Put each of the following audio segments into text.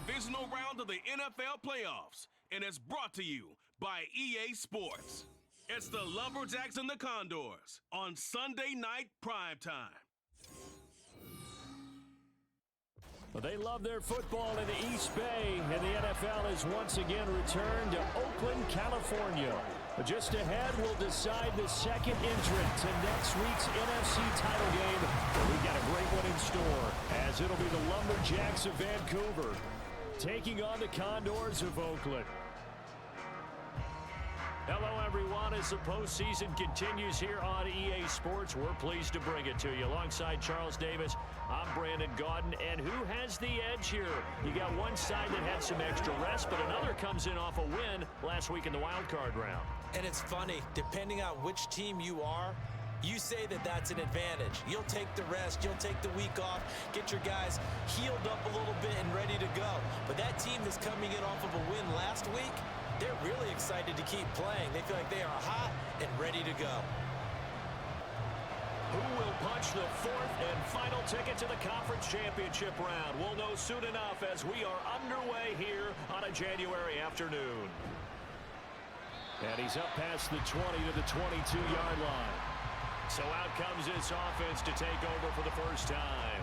divisional round of the NFL playoffs, and it's brought to you by EA Sports. It's the Lumberjacks and the Condors on Sunday night primetime. Well, they love their football in the East Bay, and the NFL has once again returned to Oakland, California. But just ahead, we'll decide the second entrant to next week's NFC title game. We've got a great one in store, as it'll be the Lumberjacks of Vancouver taking on the Condors of Oakland. Hello, everyone. As the postseason continues here on EA Sports, we're pleased to bring it to you. Alongside Charles Davis, I'm Brandon Gaudin. And who has the edge here? You got one side that had some extra rest, but another comes in off a win last week in the wild card round. And it's funny, depending on which team you are, you say that that's an advantage. You'll take the rest, you'll take the week off, get your guys healed up a little bit and ready to go. But that team that's coming in off of a win last week, they're really excited to keep playing. They feel like they are hot and ready to go. Who will punch the fourth and final ticket to the conference championship round? We'll know soon enough as we are underway here on a January afternoon. And he's up past the 20 to the 22-yard line. So out comes this offense to take over for the first time.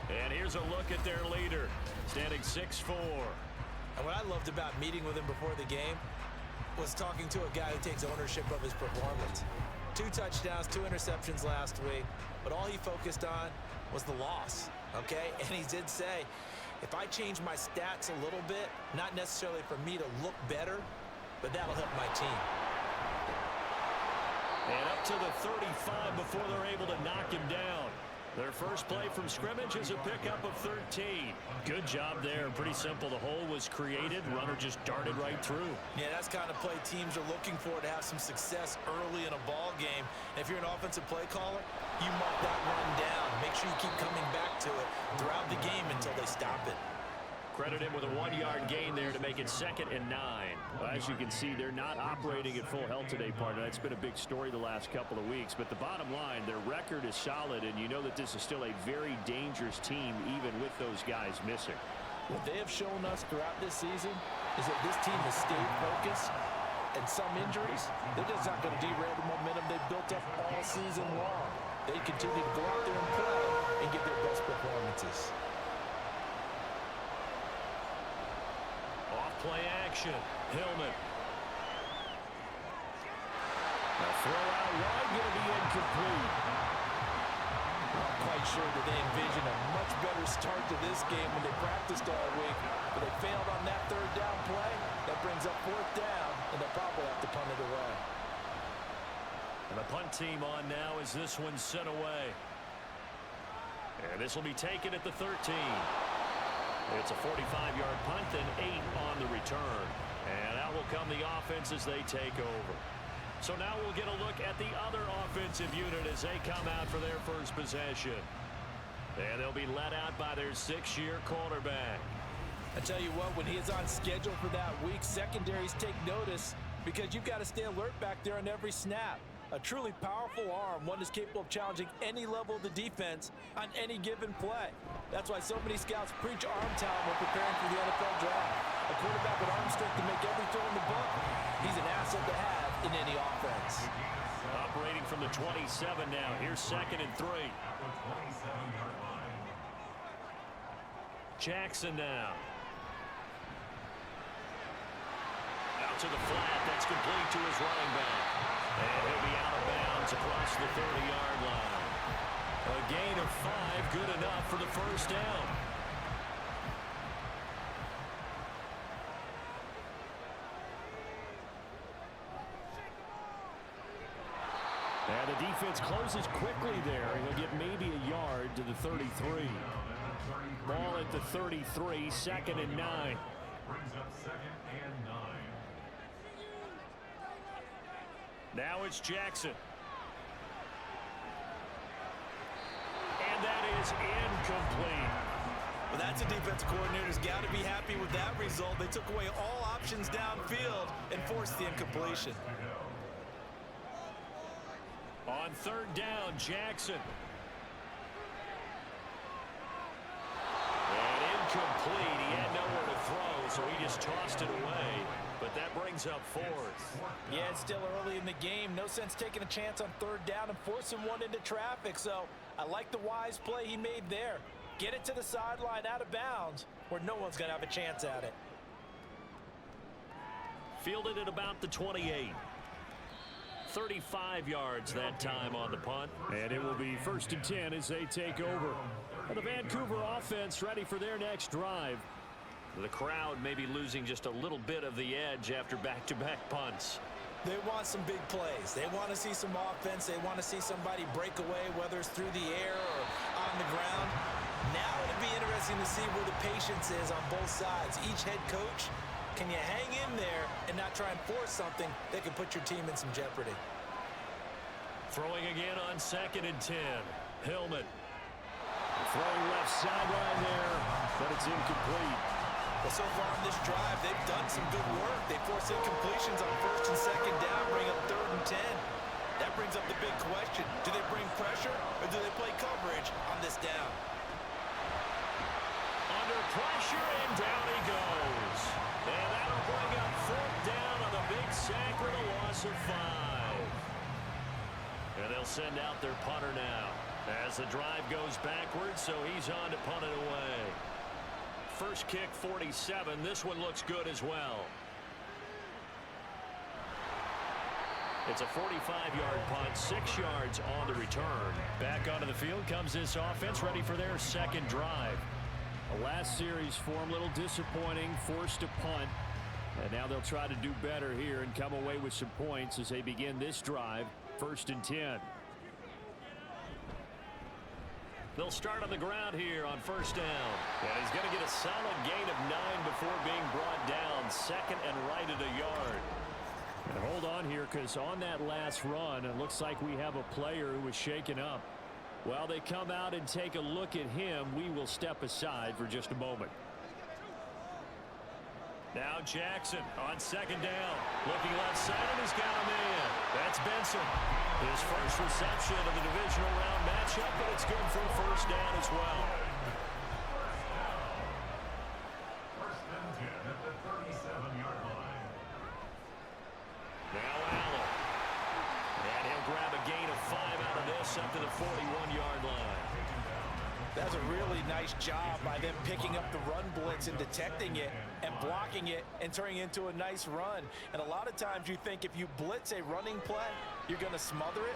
And here's a look at their leader, standing 6'4". And what I loved about meeting with him before the game was talking to a guy who takes ownership of his performance. 2 touchdowns, 2 interceptions last week, but all he focused on was the loss, okay? And he did say, if I change my stats a little bit, not necessarily for me to look better, but that'll help my team. And up to the 35 before they're able to knock him down. Their first play from scrimmage is a pickup of 13. Good job there. Pretty simple. The hole was created. Runner just darted right through. Yeah, that's the kind of play teams are looking for to have some success early in a ball game. And if you're an offensive play caller, you mark that run down. Make sure you keep coming back to it throughout the game until they stop it. Credit him with a 1-yard gain there to make it 2nd and 9. Well, as you can see, they're not operating at full health today, partner. That's been a big story the last couple of weeks. But the bottom line, their record is solid, and you know that this is still a very dangerous team, even with those guys missing. What they have shown us throughout this season is that this team has stayed focused, and some injuries, they're just not going to derail the momentum they've built up all season long. They continue to go out there and play and give their best performances. Play action. Hillman. The throw out wide going to be incomplete. Not quite sure that they envision a much better start to this game when they practiced all week, but they failed on that 3rd down play. That brings up 4th down, and they'll probably have to punt it away. And the punt team on now as this one's sent away. And this will be taken at the 13. It's a 45-yard punt and 8 on the return. And out will come the offense as they take over. So now we'll get a look at the other offensive unit as they come out for their first possession. And they'll be led out by their 6-year quarterback. I tell you what, when he is on schedule for that week, secondaries take notice because you've got to stay alert back there on every snap. A truly powerful arm, one is capable of challenging any level of the defense on any given play. That's why so many scouts preach arm talent when preparing for the NFL draft. A quarterback with arm strength can make every throw in the book. He's an asset to have in any offense. Operating from the 27 now. Here's 2nd and 3. Jackson now. Out to the flat. That's complete to his running back. And he'll be out of bounds across the 30-yard line. A gain of 5, good enough for the first down. And the defense closes quickly there. He'll get maybe a yard to the 33. Ball at the 33, 2nd and 9. Brings up 2nd and 9. Now it's Jackson. And that is incomplete. Well, that's a defensive coordinator's got to be happy with that result. They took away all options downfield and forced the incompletion. On 3rd down, Jackson. And incomplete. He had nowhere to throw, so he just tossed it away. But that brings up fourth. Yeah, it's still early in the game. No sense taking a chance on third down and forcing one into traffic. So I like the wise play he made there. Get it to the sideline out of bounds where no one's going to have a chance at it. Fielded at about the 28. 35 yards that time on the punt. And it will be 1st and 10 as they take over. And the Vancouver offense ready for their next drive. The crowd may be losing just a little bit of the edge after back-to-back punts. They want some big plays. They want to see some offense. They want to see somebody break away, whether it's through the air or on the ground. Now it'll be interesting to see where the patience is on both sides. Each head coach, can you hang in there and not try and force something that can put your team in some jeopardy? Throwing again on 2nd and 10. Hillman. Throwing left sideline there, but it's incomplete. Well, so far on this drive, they've done some good work. They force incompletions on 1st and 2nd down, bring up 3rd and 10. That brings up the big question. Do they bring pressure or do they play coverage on this down? Under pressure, and down he goes. And that'll bring up 4th down on the big sack with a loss of 5. And they'll send out their punter now as the drive goes backwards, so he's on to punt it away. First kick, 47. This one looks good as well. It's a 45-yard punt, 6 yards on the return. Back onto the field comes this offense, ready for their second drive. The last series for them, a little disappointing, forced to punt. And now they'll try to do better here and come away with some points as they begin this drive, 1st and 10. They'll start on the ground here on 1st down. And he's going to get a solid gain of 9 before being brought down. 2nd and right at a yard. And hold on here, because on that last run, it looks like we have a player who was shaken up. While they come out and take a look at him, we will step aside for just a moment. Now Jackson on 2nd down. Looking left side, and he's got a man. That's Benson. His first reception of the divisional round matchup, but it's good for a 1st down as well. 1st and 10 at the 37-yard line. Now Allen. And he'll grab a gain of 5 out of this up to the 41-yard line. That's a really nice job by them picking up the run blitz and detecting it and blocking it and turning it into a nice run. And a lot of times you think if you blitz a running play, you're going to smother it.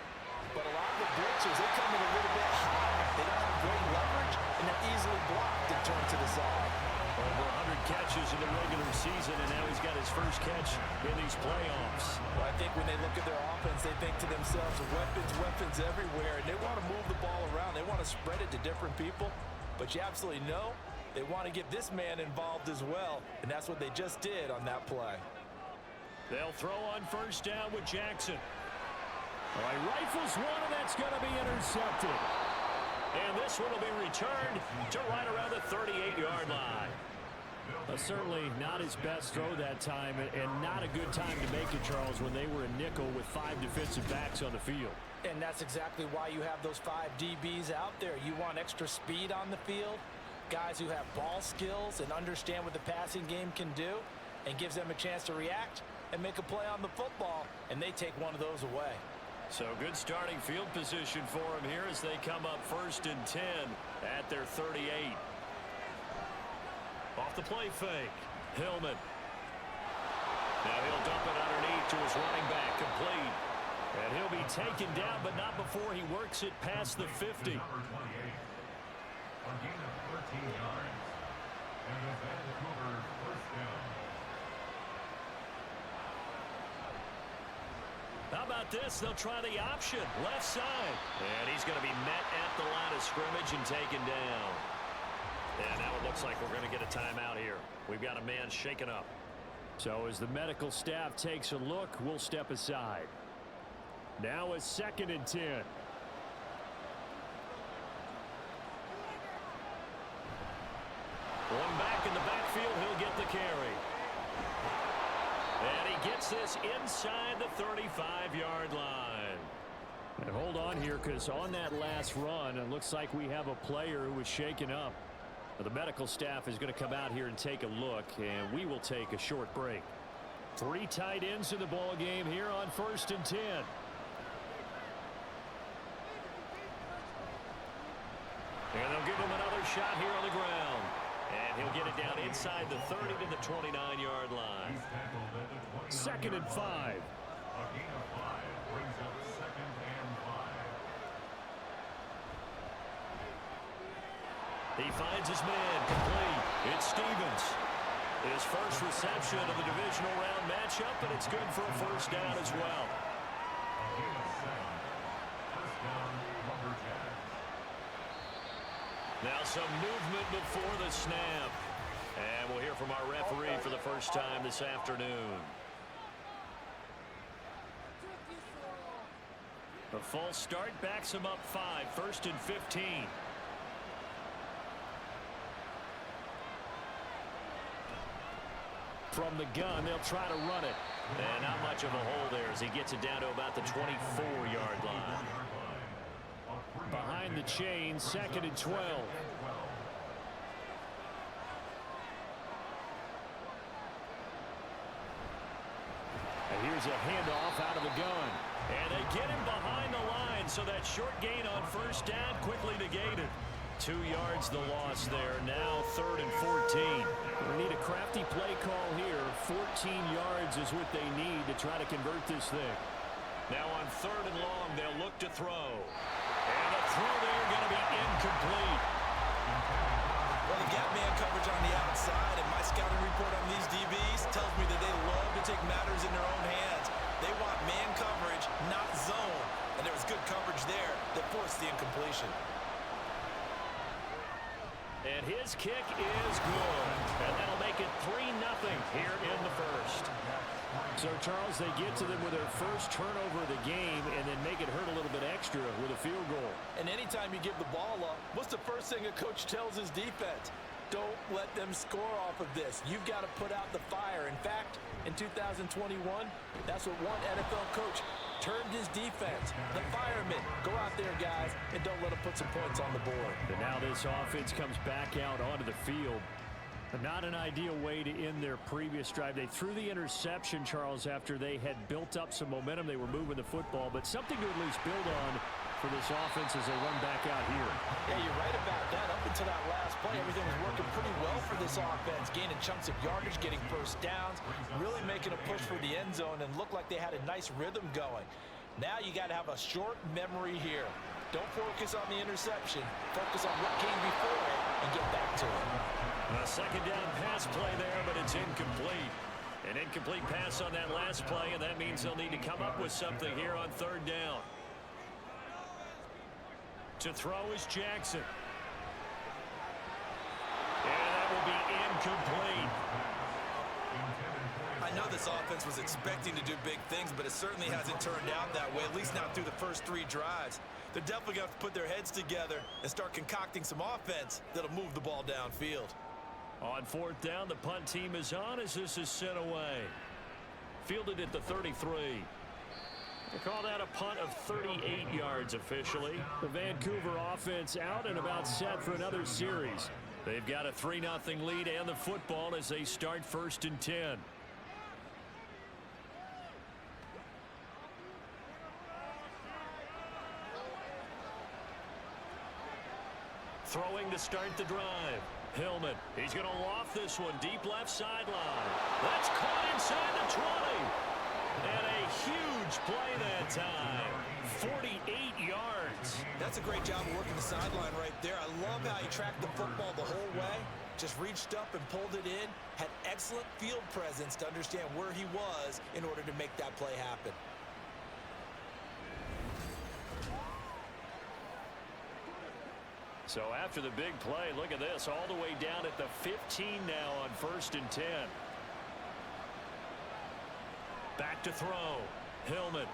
But a lot of the blitzers, they come in a little bit high. They don't have great leverage, and they're easily blocked and turned to the side. Over 100 catches in the regular season, and now he's got his first catch in these playoffs. Well, I think when they look at their offense, they think to themselves, weapons everywhere, and they want to move the ball around. They want to spread it to different people, but you absolutely know they want to get this man involved as well, and that's what they just did on that play. They'll throw on 1st down with Jackson. All right, rifles one, and that's going to be intercepted. And this one will be returned to right around the 38-yard line. Certainly not his best throw that time, and not a good time to make it, Charles, when they were a nickel with 5 defensive backs on the field. And that's exactly why you have those 5 DBs out there. You want extra speed on the field, guys who have ball skills and understand what the passing game can do, and gives them a chance to react and make a play on the football, and they take one of those away. So good starting field position for him here as they come up 1st and 10 at their 38. Off the play fake, Hillman. Now he'll dump it underneath to his running back, complete. And he'll be taken down, but not before he works it past the 50. Number 28. A gain of 13 yards. And a Vancouver 1st down. How about this? They'll try the option, left side. And he's going to be met at the line of scrimmage and taken down. And now it looks like we're going to get a timeout here. We've got a man shaken up. So as the medical staff takes a look, we'll step aside. Now it's 2nd and 10. One back in the backfield, he'll get the carry. And he gets this inside the 35-yard line. And hold on here, because on that last run, it looks like we have a player who was shaken up. The medical staff is going to come out here and take a look, and we will take a short break. 3 tight ends in the ball game here on 1st and 10. And they'll give him another shot here on the ground. And he'll get it down inside the 30 to the 29-yard line. 2nd and 5. A gain of 5 brings up 2nd and 5. He finds his man complete. It's Stevens. His first reception of the divisional round matchup, and it's good for a first down as well. A gain of 7. First down, Lumberjacks. Now some movement before the snap. And we'll hear from our referee for the first time this afternoon. The false start backs him up 5. 1st and 15. From the gun, they'll try to run it. And not much of a hole there as he gets it down to about the 24-yard line. Behind the chain, 2nd and 12. And here's a handoff out of the gun. And they get him behind the line, so that short gain on first down quickly negated. 2 yards the loss there. Now 3rd and 14. We need a crafty play call here. 14 yards is what they need to try to convert this thing. Now on 3rd and long, they'll look to throw. And the throw there going to be incomplete. Well, they got man coverage on the outside, and my scouting report on these DBs tells me that they love to take matters in their own hands. They want man coverage, not zone. And there was good coverage there that forced the incompletion. And his kick is good. And that'll make it 3-0 here in the first. So, Charles, they get to them with their first turnover of the game and then make it hurt a little bit extra with a field goal. And anytime you give the ball up, what's the first thing a coach tells his defense? Don't let them score off of this. You've got to put out the fire. In fact, in 2021, that's what one NFL coach turned his defense. The firemen. Go out there, guys, and don't let them put some points on the board. And now this offense comes back out onto the field. Not an ideal way to end their previous drive. They threw the interception, Charles, after they had built up some momentum. They were moving the football, but something to at least build on for this offense as they run back out here. Yeah, you're right about that. Up until that last play, everything was working pretty well for this offense, gaining chunks of yardage, getting first downs, really making a push for the end zone, and looked like they had a nice rhythm going. Now you got to have a short memory here. Don't focus on the interception. Focus on what came before it and get back to it. A second down pass play there, but it's incomplete. An incomplete pass on that last play, and that means they'll need to come up with something here on 3rd down. To throw is Jackson. And that will be incomplete. I know this offense was expecting to do big things, but it certainly hasn't turned out that way, at least not through the first 3 drives. They're definitely going to have to put their heads together and start concocting some offense that'll move the ball downfield. On 4th down, the punt team is on as this is sent away. Fielded at the 33. They call that a punt of 38 yards officially. The Vancouver offense out and about set for another series. They've got a 3-0 lead and the football as they start 1st and 10. Throwing to start the drive. Hillman, he's going to loft this one deep left sideline. That's caught inside the 20. And a huge play that time. 48 yards. That's a great job of working the sideline right there. I love how he tracked the football the whole way. Just reached up and pulled it in. Had excellent field presence to understand where he was in order to make that play happen. So after the big play, look at this, all the way down at the 15 now on 1st and 10. Back to throw. Hillman.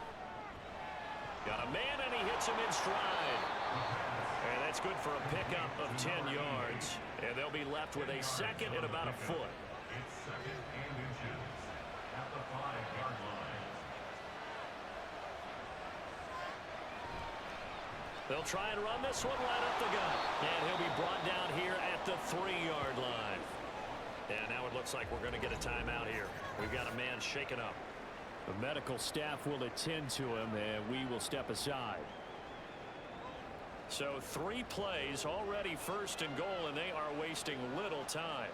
Got a man, and he hits him in stride. And that's good for a pickup of 10 yards. And they'll be left with a second and about a foot. It's 2nd and inches at the 5-yard line. They'll try and run this one right up the gut. And he'll be brought down here at the 3-yard line. And now it looks like we're going to get a timeout here. We've got a man shaken up. The medical staff will attend to him, and we will step aside. So 3 plays already, 1st and goal, and they are wasting little time.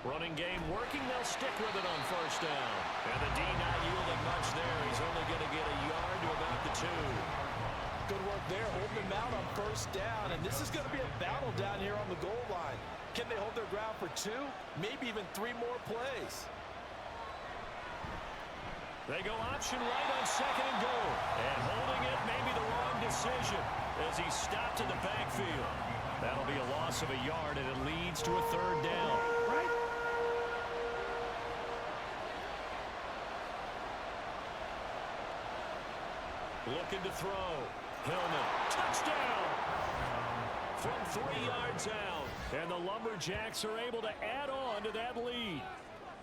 Running game working. They'll stick with it on 1st down. And the D not yielding much there. He's only going to get a yard to about the 2. Good work there, holding them out on 1st down. And this is going to be a battle down here on the goal line. Can they hold their ground for 2? Maybe even 3 more plays. They go option right on 2nd and goal. And holding it may be the wrong decision as he stopped in the backfield. That'll be a loss of a yard, and it leads to a 3rd down. Looking to throw. Hillman. Touchdown! From 3 yards out. And the Lumberjacks are able to add on to that lead.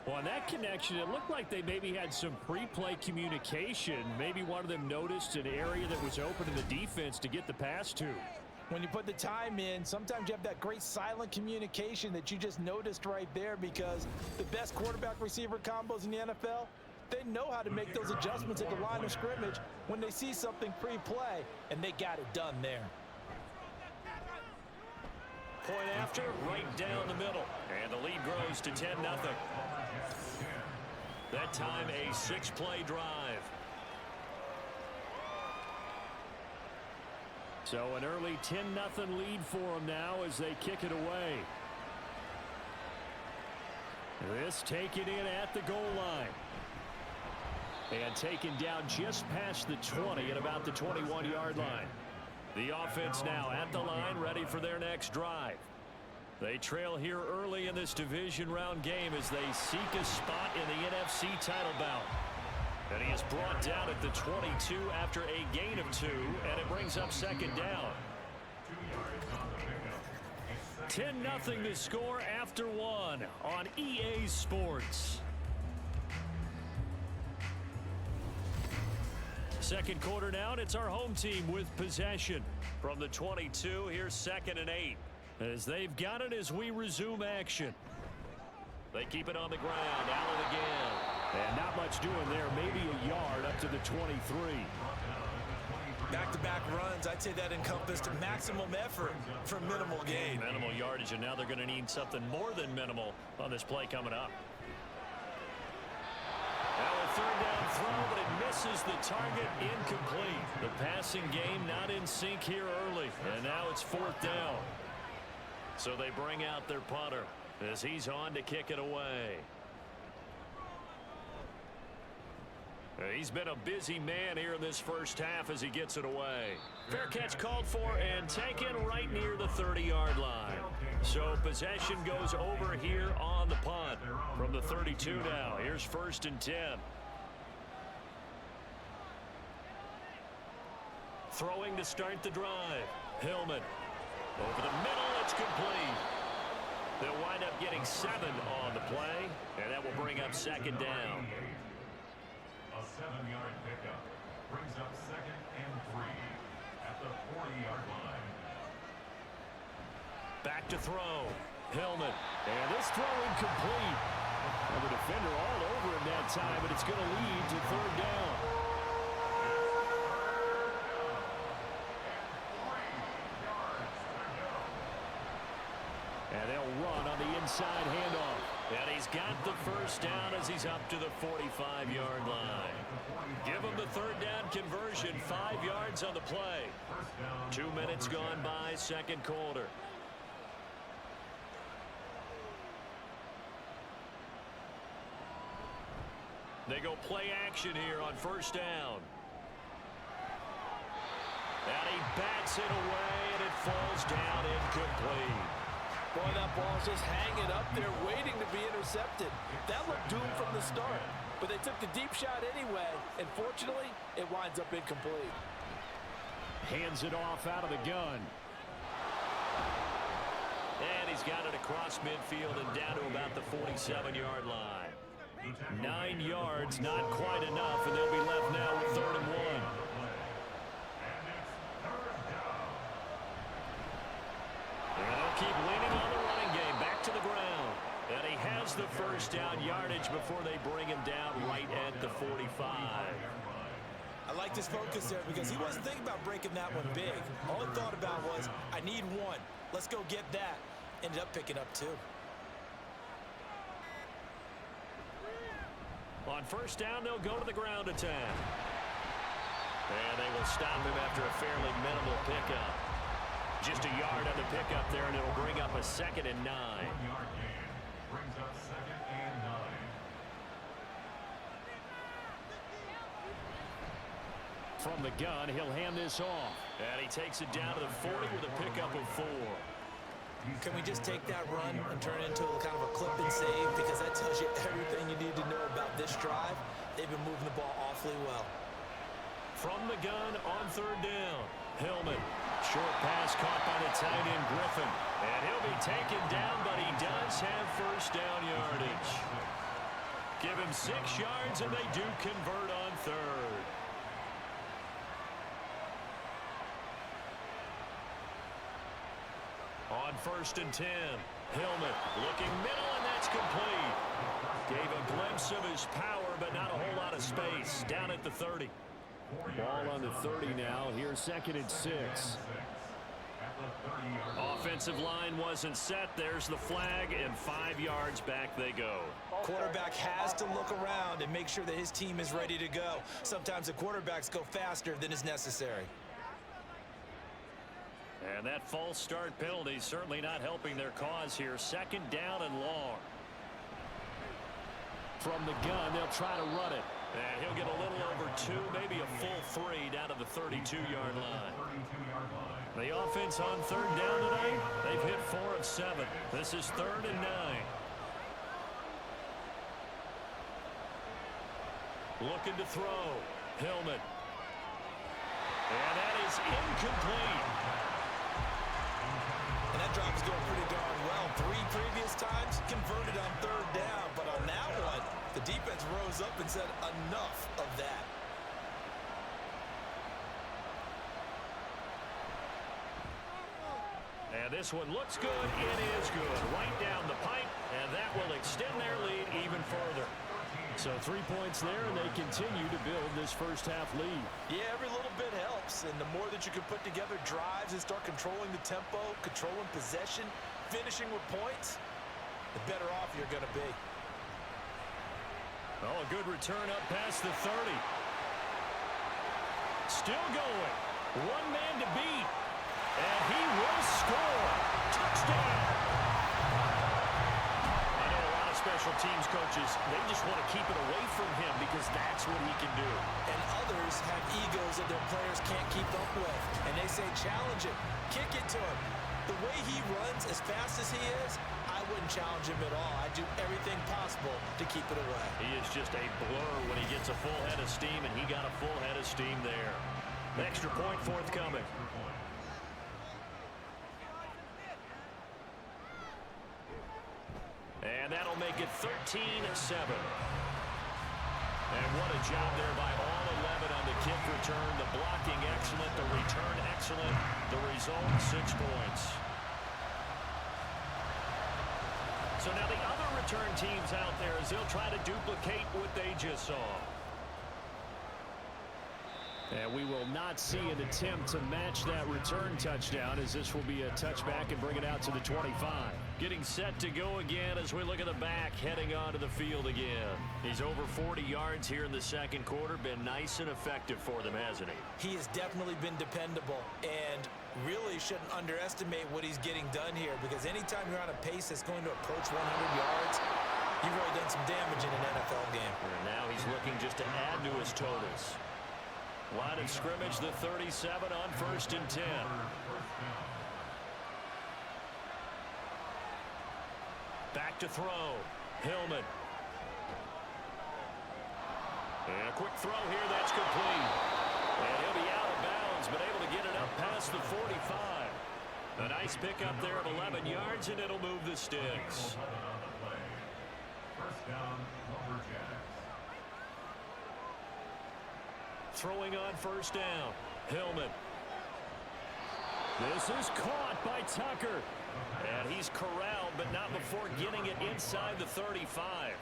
Well, on that connection, it looked like they maybe had some pre-play communication. Maybe one of them noticed an area that was open to the defense to get the pass to. When you put the time in, sometimes you have that great silent communication that you just noticed right there, because the best quarterback-receiver combos in the NFL, they know how to make those adjustments at the line of scrimmage when they see something pre-play, and they got it done there. Point after, right down the middle. And the lead grows to 10-0. That time a 6-play drive. So an early 10-0 lead for them now as they kick it away. This taken in at the goal line. And taken down just past the 20 at about the 21-yard line. The offense now at the line, ready for their next drive. They trail here early in this division round game as they seek a spot in the NFC title bout. And he is brought down at the 22 after a gain of 2, and it brings up 2nd down. 10-0 to score after 1 on EA Sports. Second quarter now, and it's our home team with possession. From the 22, here's 2nd and 8. As they've got it as we resume action. They keep it on the ground. Allen again. And not much doing there. Maybe a yard up to the 23. Back-to-back runs, I'd say that encompassed maximum effort for minimal gain. Minimal yardage, and now they're going to need something more than minimal on this play coming up. Now a 3rd down throw, but it misses the target, incomplete. The passing game not in sync here early, and now it's 4th down. So they bring out their punter as he's on to kick it away. He's been a busy man here in this first half as he gets it away. Fair catch called for and taken right near the 30-yard line. So possession goes over here on the punt from the 32 now. Here's 1st and 10. Throwing to start the drive. Hillman. Over the middle, it's complete. They'll wind up getting 7 on the play, and that will bring up 2nd down. A 7-yard pickup brings up 2nd and 3 at the 40-yard line. Back to throw. Hillman. And this throw incomplete. And the defender all over him that time, but it's going to lead to 3rd down. And they'll run on the inside handoff. And he's got the 1st down as he's up to the 45-yard line. Give him the 3rd down conversion, 5 yards on the play. 2 minutes gone by, 2nd quarter. They go play action here on 1st down. And he bats it away, and it falls down incomplete. Boy, that ball's just hanging up there, waiting to be intercepted. That looked doomed from the start, but they took the deep shot anyway, and fortunately, it winds up incomplete. Hands it off out of the gun. And he's got it across midfield and down to about the 47-yard line. 9 yards, not quite enough, and they'll be left now with 3rd and 1. And they'll keep leaning on the running game. Back to the ground. And he has the first down yardage before they bring him down right at the 45. I liked his focus there because he wasn't thinking about breaking that one big. All he thought about was, I need one. Let's go get that. Ended up picking up 2. On first down, they'll go to the ground attack. And they will stop him after a fairly minimal pickup. Just a yard on the pickup there, and it'll bring up a 2nd and 9. 1 yard gain. Brings up 2nd and 9. From the gun, he'll hand this off. And he takes it down to the 40 with a pickup of 4. Can we just take that run and turn it into a kind of a clip and save? Because that tells you everything you need to know about this drive. They've been moving the ball awfully well. From the gun on 3rd down. Hillman. Short pass caught by the tight end Griffin. And he'll be taken down, but he does have first down yardage. Give him 6 yards, and they do convert on 3rd. On 1st and 10. Hillman looking middle, and that's complete. Gave a glimpse of his power, but not a whole lot of space. Down at the 30. Ball on the 30 now. Here's 2nd and 6. Offensive line wasn't set. There's the flag, and 5 yards back they go. Quarterback has to look around and make sure that his team is ready to go. Sometimes the quarterbacks go faster than is necessary. And that false start penalty certainly not helping their cause here. 2nd down and long. From the gun, they'll try to run it. And he'll get a little over 2, maybe a full 3 down to the 32-yard line. The offense on 3rd down tonight, they've hit 4 of 7. This is 3rd and 9. Looking to throw. Hillman. And that is incomplete. And that drive is going pretty darn well. 3 previous times converted on 3rd down. But on that one, the defense rose up and said enough of that. And this one looks good. It is good. Right down the pipe. And that will extend their lead even further. So 3 points there, and they continue to build this first-half lead. Yeah, every little bit helps. And the more that you can put together drives and start controlling the tempo, controlling possession, finishing with points, the better off you're going to be. Oh, a good return up past the 30. Still going. 1 man to beat. And he will score. Touchdown. I know a lot of special teams coaches, they just want to keep it away from him because that's what he can do. And others have egos that their players can't keep up with. And they say, challenge him. Kick it to him. The way he runs as fast as he is, I wouldn't challenge him at all. I'd do everything possible to keep it away. He is just a blur when he gets a full head of steam, and he got a full head of steam there. The extra point forthcoming. And that'll make it 13-7. And what a job there by all 11 on the kick return. The blocking excellent, the return excellent. The result, 6 points. So now the other return teams out there as they'll try to duplicate what they just saw. And we will not see an attempt to match that return touchdown, as this will be a touchback and bring it out to the 25. Getting set to go again as we look at the back, heading onto the field again. He's over 40 yards here in the second quarter. Been nice and effective for them, hasn't he? He has definitely been dependable and really shouldn't underestimate what he's getting done here, because anytime you're on a pace that's going to approach 100 yards, you've really done some damage in an NFL game. And now he's looking just to add to his totals. Line of scrimmage, the 37 on 1st and 10. Back to throw. Hillman. And a quick throw here, that's complete. And he'll be out of bounds, but able to get it up past the 45. A nice pickup there of 11 yards, and it'll move the sticks. First down, Lumberjacks. throwing on first down. Hillman. This is caught by Tucker. And he's corralled, but not before getting it inside the 35.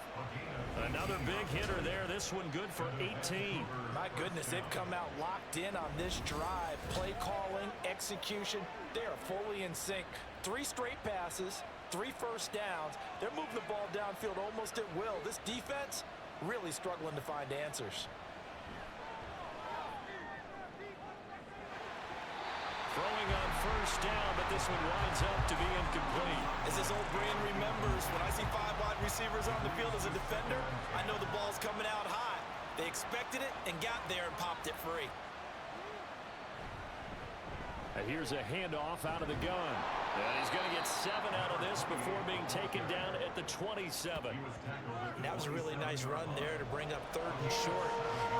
Another big hitter there. This one good for 18. My goodness, they've come out locked in on this drive. Play calling, execution, they are fully in sync. 3 straight passes, 3 first downs. They're moving the ball downfield almost at will. This defense really struggling to find answers. Throwing on first down, but this one winds up to be incomplete. As this old brain remembers, when I see 5 wide receivers on the field as a defender, I know the ball's coming out high. They expected it and got there and popped it free. Here's a handoff out of the gun. And he's going to get 7 out of this before being taken down at the 27. That was a really nice run there to bring up 3rd and short.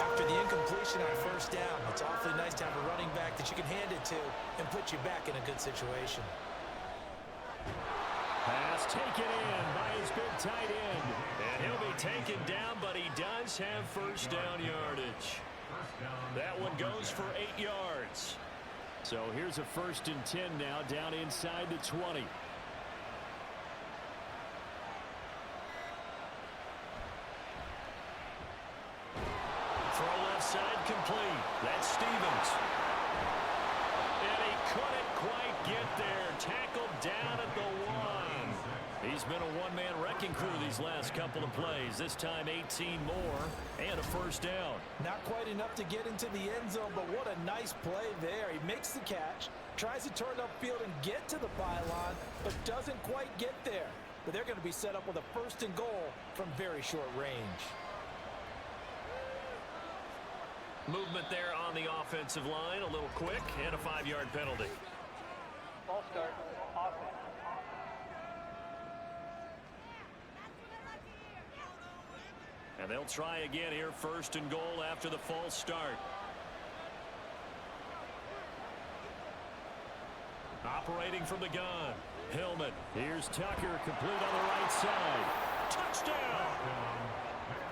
After the incompletion on first down, it's awfully nice to have a running back that you can hand it to and put you back in a good situation. Pass taken in by his big tight end. And he'll be taken down, but he does have first down yardage. That one goes for 8 yards. So here's a 1st and 10 now, down inside the 20. Throw left side complete. That's Stevens. And he couldn't quite get there. Tackled down at the 1. He's been a one-man wrecking crew these last couple of plays. This time 18 more and a first down. Not quite enough to get into the end zone, but what a nice play there. He makes the catch, tries to turn upfield and get to the pylon, but doesn't quite get there. But they're going to be set up with a 1st and goal from very short range. Movement there on the offensive line, a little quick, and a 5-yard penalty. Ball start, offense. And they'll try again here, 1st and goal after the false start. Operating from the gun, Hillman. Here's Tucker, complete on the right side. Touchdown!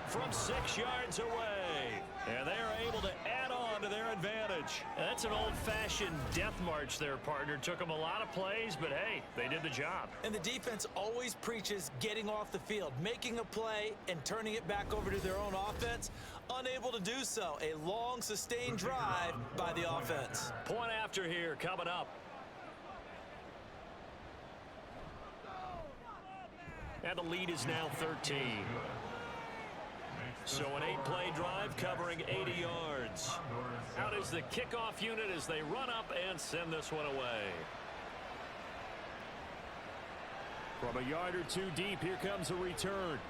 From 6 yards away. And they're able to add on to their advantage. That's an old-fashioned death march there, partner. Took them a lot of plays, but hey, they did the job. And the defense always preaches getting off the field, making a play, and turning it back over to their own offense. Unable to do so. A long, sustained drive by the offense. Point after here coming up. And the lead is now 13. So an 8-play drive covering 80 yards. Out is the kickoff unit as they run up and send this one away. From a yard or 2 deep, here comes a return.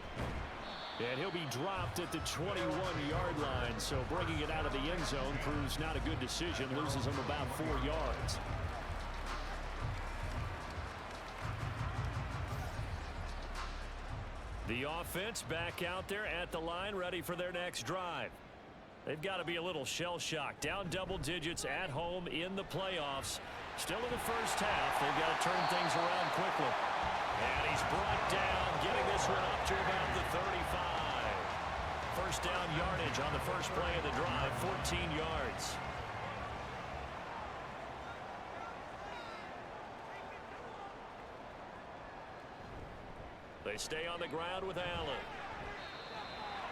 And he'll be dropped at the 21-yard line, so bringing it out of the end zone proves not a good decision. Loses him about 4 yards. The offense back out there at the line, ready for their next drive. They've got to be a little shell-shocked. Down double digits at home in the playoffs. Still in the first half. They've got to turn things around quickly. And he's brought down, getting this one up to about the 35. First down yardage on the first play of the drive, 14 yards. They stay on the ground with Allen.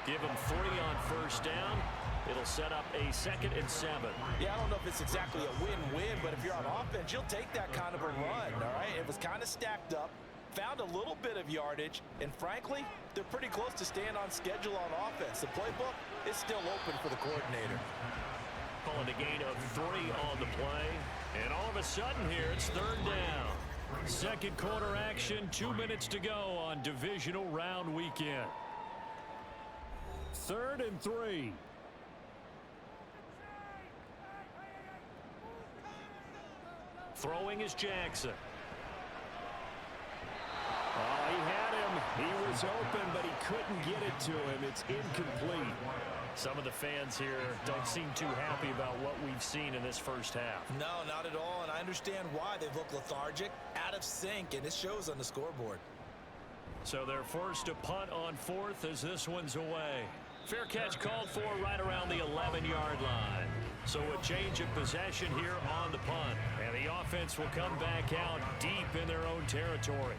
Give him 3 on first down. It'll set up a 2nd and 7. Yeah, I don't know if it's exactly a win-win, but if you're on offense, you'll take that kind of a run, all right? It was kind of stacked up, found a little bit of yardage, and frankly, they're pretty close to staying on schedule on offense. The playbook is still open for the coordinator. Calling a gain of 3 on the play. And all of a sudden here, it's 3rd down. Second quarter action, 2 minutes to go on divisional round weekend. 3rd and 3. Throwing is Jackson. Oh, he had him. He was open, but he couldn't get it to him. It's incomplete. Some of the fans here don't seem too happy about what we've seen in this first half. No, not at all, and I understand why. They look lethargic, out of sync, and it shows on the scoreboard. So they're forced to punt on 4th as this one's away. Fair catch called for right around the 11-yard line. So a change of possession here on the punt. And the offense will come back out deep in their own territory.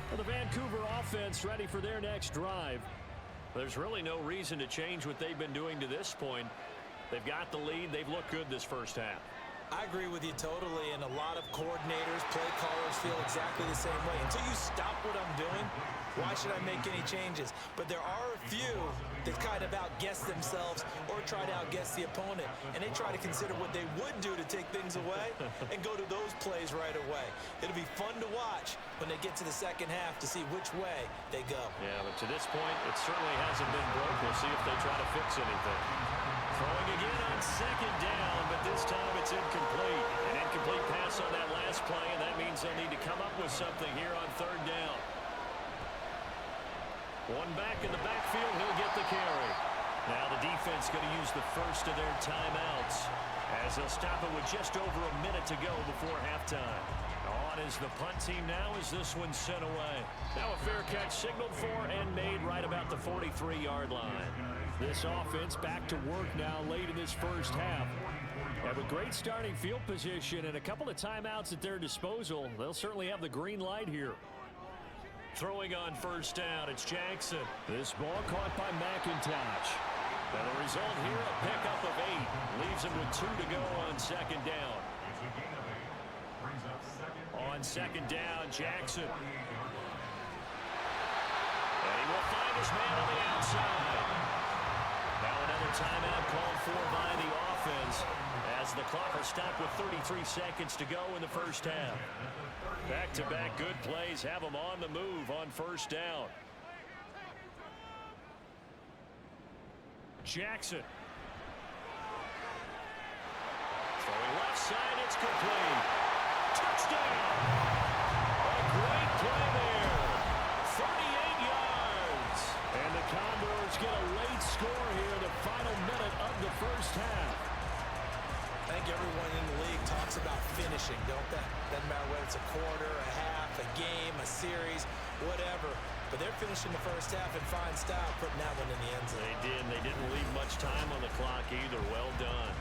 Well, the Vancouver offense ready for their next drive. There's really no reason to change what they've been doing to this point. They've got the lead. They've looked good this first half. I agree with you totally, and a lot of coordinators, play callers feel exactly the same way. Until you stop what I'm doing, why should I make any changes? But there are a few that kind of outguess themselves or try to outguess the opponent, and they try to consider what they would do to take things away and go to those plays right away. It'll be fun to watch when they get to the second half to see which way they go. Yeah, but to this point, it certainly hasn't been broke. We'll see if they try to fix anything. Throwing again on second down, but this time it's incomplete. An incomplete pass on that last play, and that means they'll need to come up with something here on third down. One back in the backfield, he'll get the carry. Now the defense going to use the first of their timeouts as they'll stop it with just over a minute to go before halftime. On is the punt team now as this one's sent away. Now a fair catch signaled for and made right about the 43-yard line. This offense back to work now late in this first half. Have a great starting field position and a couple of timeouts at their disposal. They'll certainly have the green light here. Throwing on first down, it's Jackson. This ball caught by McIntosh. Now the result here, a pickup of 8. Leaves him with 2 to go on second down. On second down, Jackson. And he will find his man on the outside. Now another timeout called for by the offense as the clock will stop with 33 seconds to go in the first half. Back-to-back good plays have them on the move on first down. Jackson. Throwing left side, it's complete. Touchdown! A great play there. 38 yards. And the Condors get a late score here in the final minute of the first half. I think everyone in the league talks about finishing, don't they? Doesn't matter whether it's a quarter, a half, a game, a series, whatever. But they're finishing the first half in fine style, putting that one in the end zone. They did. They didn't leave much time on the clock either. Well done.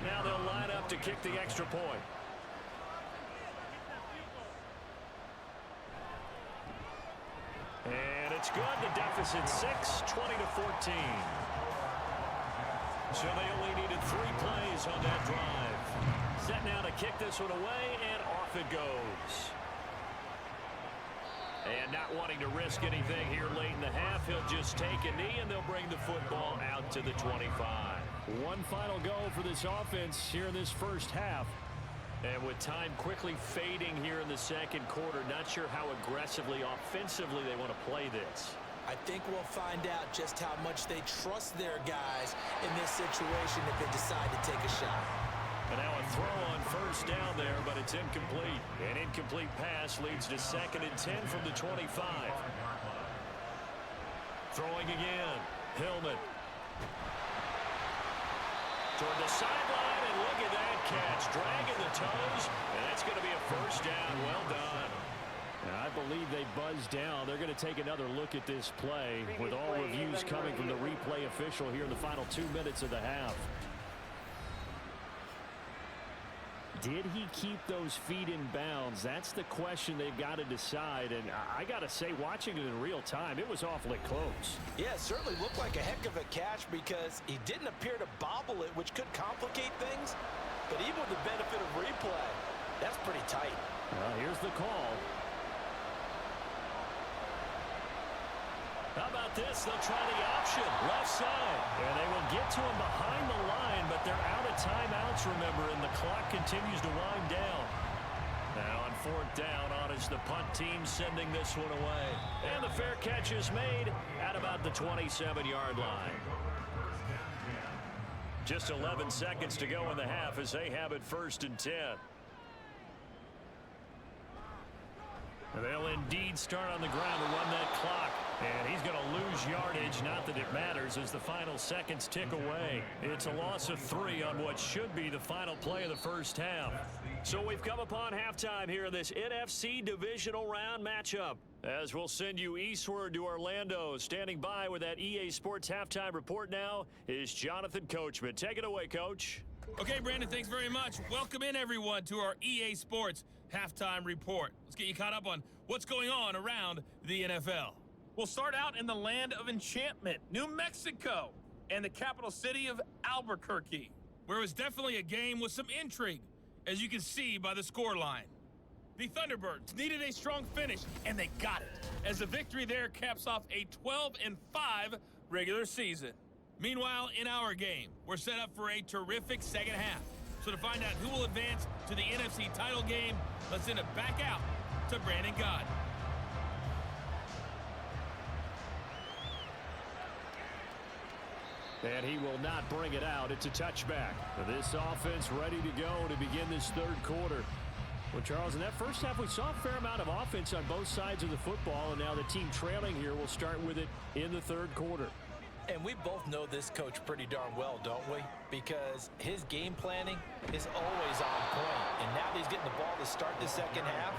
Now they'll line up to kick the extra point. And it's good. The deficit 6, 20-14. So they only needed 3 plays on that drive. Set now to kick this one away, and off it goes. And not wanting to risk anything here late in the half, he'll just take a knee, and they'll bring the football out to the 25. One final go for this offense here in this first half. And with time quickly fading here in the second quarter, not sure how aggressively, offensively they want to play this. I think we'll find out just how much they trust their guys in this situation if they decide to take a shot. And now a throw on first down there, but it's incomplete. An incomplete pass leads to 2nd and 10 from the 25. Throwing again. Hillman. Toward the sideline, and look at that catch. Dragging the toes, and that's going to be a first down. Well done. I believe they buzzed down. They're going to take another look at this play with all reviews coming from the replay official here in the final 2 minutes of the half. Did he keep those feet in bounds? That's the question they've got to decide. And I got to say, watching it in real time, it was awfully close. Yeah, it certainly looked like a heck of a catch because he didn't appear to bobble it, which could complicate things. But even with the benefit of replay, that's pretty tight. Well, here's the call. How about this? They'll try the option. Left side. And they will get to him behind the line, but they're out of timeouts, remember, and the clock continues to wind down. Now on 4th down, on is the punt team sending this one away. And the fair catch is made at about the 27-yard line. Just 11 seconds to go in the half as they have it 1st and 10. They'll indeed start on the ground to run that clock And he's going to lose yardage. Not that it matters as the final seconds tick away. It's a loss of 3 on what should be the final play of the first half. So we've come upon halftime here in this NFC divisional round matchup. As we'll send you eastward to Orlando. Standing by with that EA Sports halftime report now is Jonathan Coachman. Take it away, Coach. Okay, Brandon, thanks very much. Welcome in, everyone, to our EA Sports halftime report. Let's get you caught up on what's going on around the NFL. We'll start out in the land of enchantment, New Mexico, and the capital city of Albuquerque, where it was definitely a game with some intrigue, as you can see by the scoreline. The Thunderbirds needed a strong finish, and they got it, as the victory there caps off a 12-5 regular season. Meanwhile, in our game, we're set up for a terrific second half. So to find out who will advance to the NFC title game, let's send it back out to Brandon Gott. And he will not bring it out. It's a touchback. This offense ready to go to begin this third quarter. Well, Charles, in that first half, we saw a fair amount of offense on both sides of the football, and now the team trailing here will start with it in the third quarter. And we both know this coach pretty darn well, don't we? Because his game planning is always on point. And now that he's getting the ball to start the second half,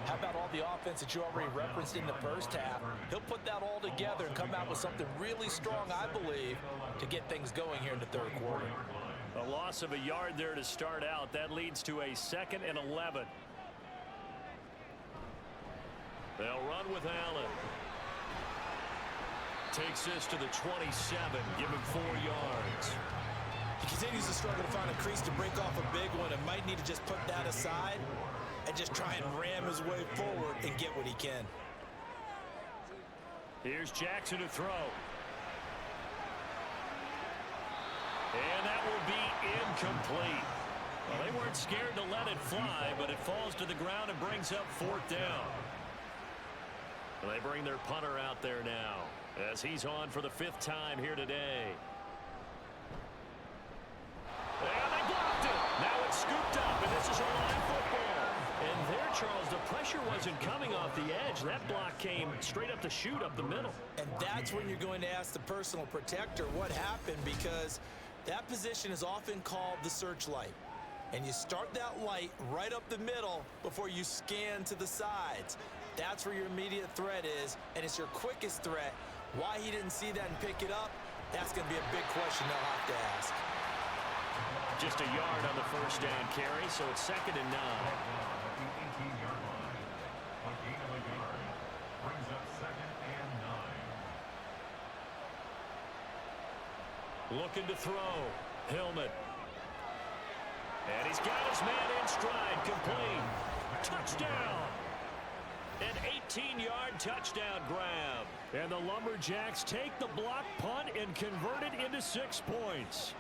how about all the offense that you already referenced in the first half? He'll put that all together and come out with something really strong, I believe, to get things going here in the third quarter. A loss of a yard there to start out. That leads to a 2nd and 11. They'll run with Allen. Takes this to the 27. Give him 4 yards. He continues to struggle to find a crease to break off a big one and might need to just put that aside and just try and ram his way forward and get what he can. Here's Jackson to throw. And that will be incomplete. Well, they weren't scared to let it fly, but it falls to the ground and brings up 4th down. They bring their punter out there now as he's on for the 5th time here today. And they blocked it. Now it's scooped up, and this is a line football. And there, Charles, the pressure wasn't coming off the edge. That block came straight up the chute up the middle. And that's when you're going to ask the personal protector what happened, because that position is often called the searchlight. And you start that light right up the middle before you scan to the sides. That's where your immediate threat is, and it's your quickest threat. Why he didn't see that and pick it up, that's going to be a big question they'll have to ask. Just a yard on the first down carry, so it's 2nd and 9. Brings up 2nd and 9. Looking to throw. Hillman. And he's got his man in stride. Complete. Touchdown. An 18-yard touchdown grab. And the Lumberjacks take the block punt and convert it into 6 points.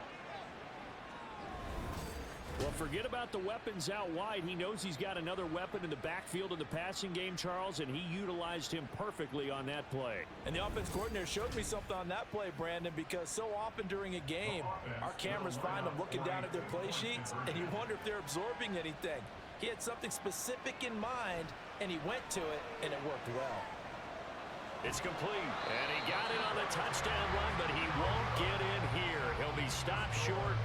Well, forget about the weapons out wide. He knows he's got another weapon in the backfield of the passing game, Charles, and he utilized him perfectly on that play. And the offense coordinator showed me something on that play, Brandon, because so often during a game, our cameras find them looking down at their play sheets, and you wonder if they're absorbing anything. He had something specific in mind, and he went to it, and it worked well. It's complete, and he got it on the touchdown run, but he won't get in here. He'll be stopped short,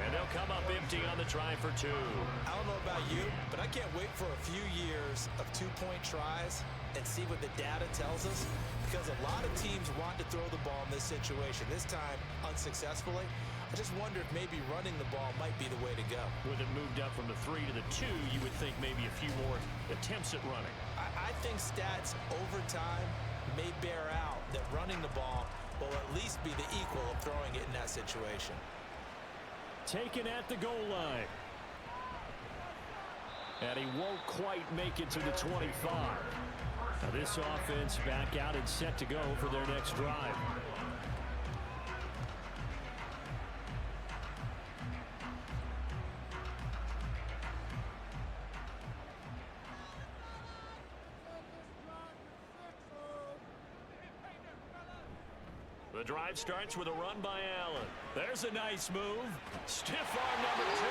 and they'll come up empty on the try for 2. I don't know about you, but I can't wait for a few years of 2-point tries and see what the data tells us, because a lot of teams want to throw the ball in this situation, this time unsuccessfully. I just wonder if maybe running the ball might be the way to go. With it moved up from the 3 to the 2, you would think maybe a few more attempts at running. I think stats over time may bear out that running the ball will at least be the equal of throwing it in that situation. Taken at the goal line. And he won't quite make it to the 25. Now this offense back out and set to go for their next drive. The drive starts with a run by Allen. There's a nice move. Stiff arm number 2.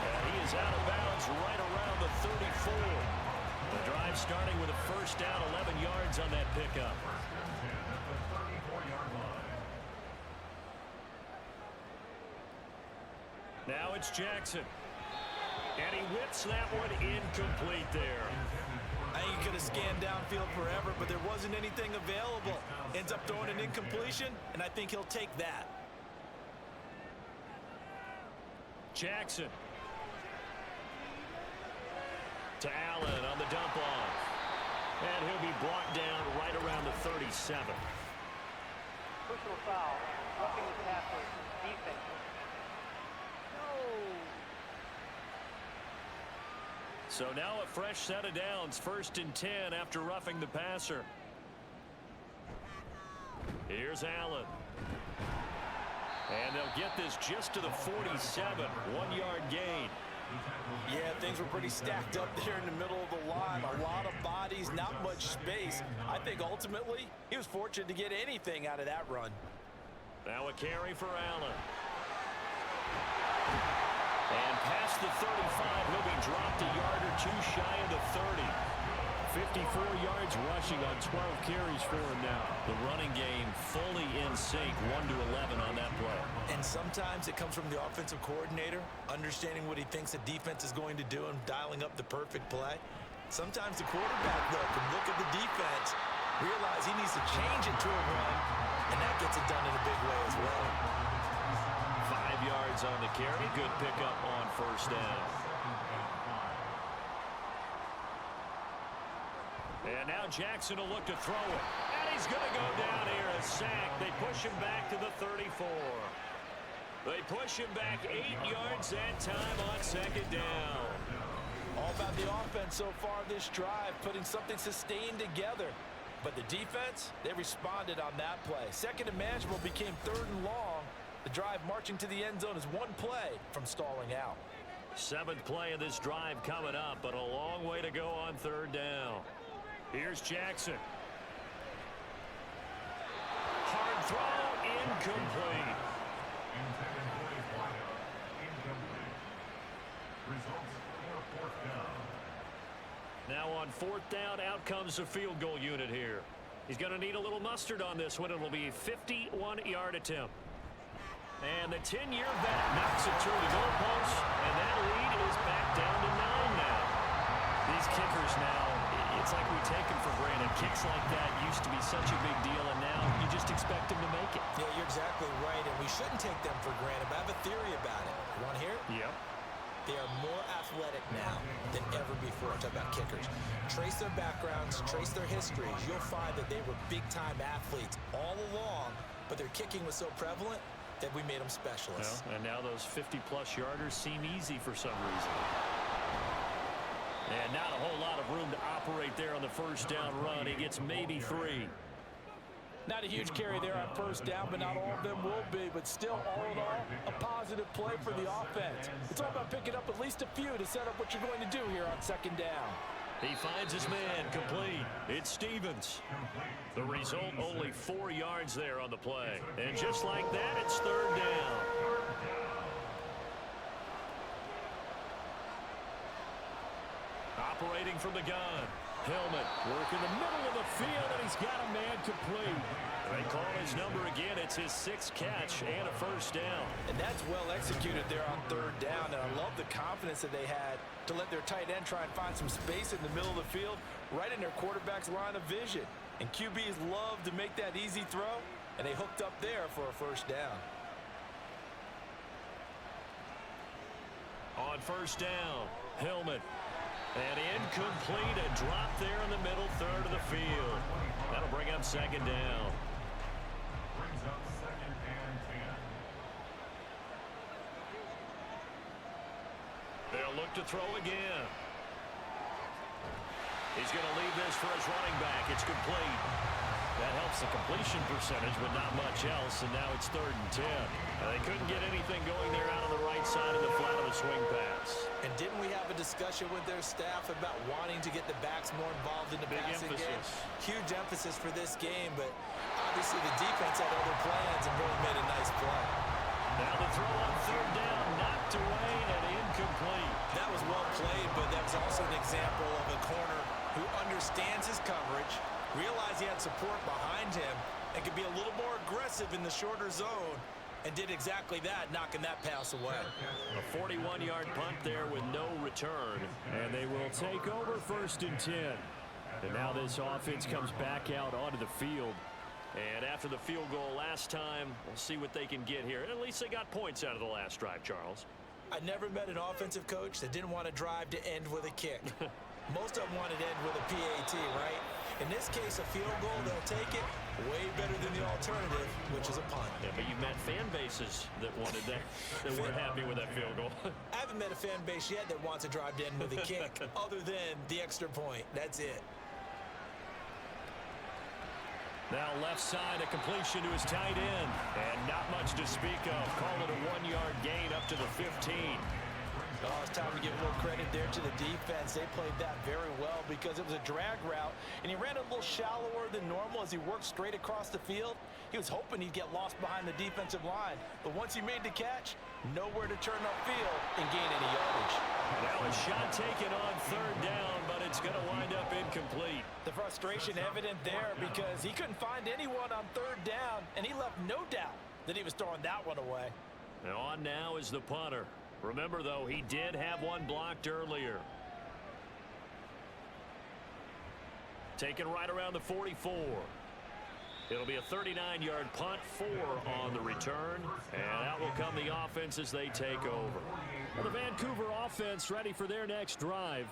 And he is out of bounds right around the 34. The drive starting with a first down, 11 yards on that pickup. First and 10 at the 34-yard line. Now it's Jackson. And he whips that one incomplete there. I think he could have scanned downfield forever, but there wasn't anything available. Ends up throwing an incompletion, and I think he'll take that. Jackson. To Allen on the dump off. And he'll be brought down right around the 37. Personal foul. Roughing the passer. Defense. So now a fresh set of downs. 1st and 10 after roughing the passer. Here's Allen. And they'll get this just to the 47. 1-yard gain. Yeah, things were pretty stacked up there in the middle of the line. A lot of bodies, not much space. I think ultimately he was fortunate to get anything out of that run. Now a carry for Allen. And past the 35, he'll be dropped a yard or two shy of the 30. 54 yards rushing on 12 carries for him now. The running game fully in sync, 1 to 11 on that play. And sometimes it comes from the offensive coordinator, understanding what he thinks the defense is going to do and dialing up the perfect play. Sometimes the quarterback, though, can look at the defense, realize he needs to change it to a run, and that gets it done in a big way as well. 5 yards on the carry. Good pickup on first down. And now Jackson will look to throw it. And he's going to go down here. A sack. They push him back to the 34. They push him back 8 yards that time on 2nd down. All about the offense so far this drive, putting something sustained together. But the defense, they responded on that play. 2nd and manageable became 3rd and long. The drive marching to the end zone is 1 play from stalling out. 7th play of this drive coming up, but a long way to go on 3rd down. Here's Jackson. Hard throw, incomplete. Intended for a wideout. Incomplete. Results for 4th down. Now on 4th down, out comes the field goal unit here. He's going to need a little mustard on this one. It'll be a 51-yard attempt. And the 10-year vet knocks it through the goalpost, and that lead is back down to 9 now. These kickers now, it's like we take them for granted. Kicks like that used to be such a big deal, and now you just expect them to make it. Yeah, you're exactly right, and we shouldn't take them for granted, but I have a theory about it. You want to hear it? Yep. They are more athletic now than ever before. I'm talking about kickers. Trace their backgrounds, trace their histories. You'll find that they were big-time athletes all along, but their kicking was so prevalent that we made them specialists. Well, and now those 50-plus yarders seem easy for some reason. And not a whole lot of room to operate there on the first down run. He gets maybe 3. Not a huge carry there on first down, but not all of them will be. But still, all in all, a positive play for the offense. It's all about picking up at least a few to set up what you're going to do here on 2nd down. He finds his man complete. It's Stevens. The result, only 4 yards there on the play. And just like that, it's 3rd down. Operating from the gun. Hillman working the middle of the field, and he's got a man complete. They call his number again. It's his 6th catch and a first down. And that's well executed there on 3rd down, and I love the confidence that they had to let their tight end try and find some space in the middle of the field, right in their quarterback's line of vision. And QBs love to make that easy throw, and they hooked up there for a first down. On first down, Hillman. And incomplete, a drop there in the middle 3rd of the field. That'll bring up 2nd down. Brings up 2nd and 10. They'll look to throw again. He's going to leave this for his running back. It's complete. That helps the completion percentage, but not much else, and now it's 3rd and 10. They couldn't get anything going there out on the right side of the flat of the swing pass. And didn't we have a discussion with their staff about wanting to get the backs more involved in the passing game? Huge emphasis for this game, but obviously the defense had other plans and really made a nice play. Now the throw on 3rd down, knocked away and incomplete. That was well played, but that was also an example of a corner who understands his coverage, realized he had support behind him, and could be a little more aggressive in the shorter zone, and did exactly that, knocking that pass away. A 41-yard punt there with no return. And they will take over 1st and 10. And now this offense comes back out onto the field. And after the field goal last time, we'll see what they can get here. At least they got points out of the last drive, Charles. I never met an offensive coach that didn't want to drive to end with a kick. Most of them wanted to end with a PAT, right? In this case, a field goal, they'll take it way better than the alternative, which is a punt. Yeah, but you've met fan bases that wanted that, that weren't happy with that field goal. I haven't met a fan base yet that wants to drive to end with a kick, other than the extra point. That's it. Now left side, a completion to his tight end. And not much to speak of. Call it a 1-yard gain up to the 15. Oh, it's time to give a little credit there to the defense. They played that very well because it was a drag route, and he ran a little shallower than normal as he worked straight across the field. He was hoping he'd get lost behind the defensive line, but once he made the catch, nowhere to turn upfield and gain any yardage. Now a shot taken on 3rd down, but it's going to wind up incomplete. The frustration evident there because he couldn't find anyone on 3rd down, and he left no doubt that he was throwing that one away. And on now is the punter. Remember, though, he did have one blocked earlier. Taken right around the 44. It'll be a 39-yard punt, 4 on the return, and out will come the offense as they take over. Well, the Vancouver offense ready for their next drive.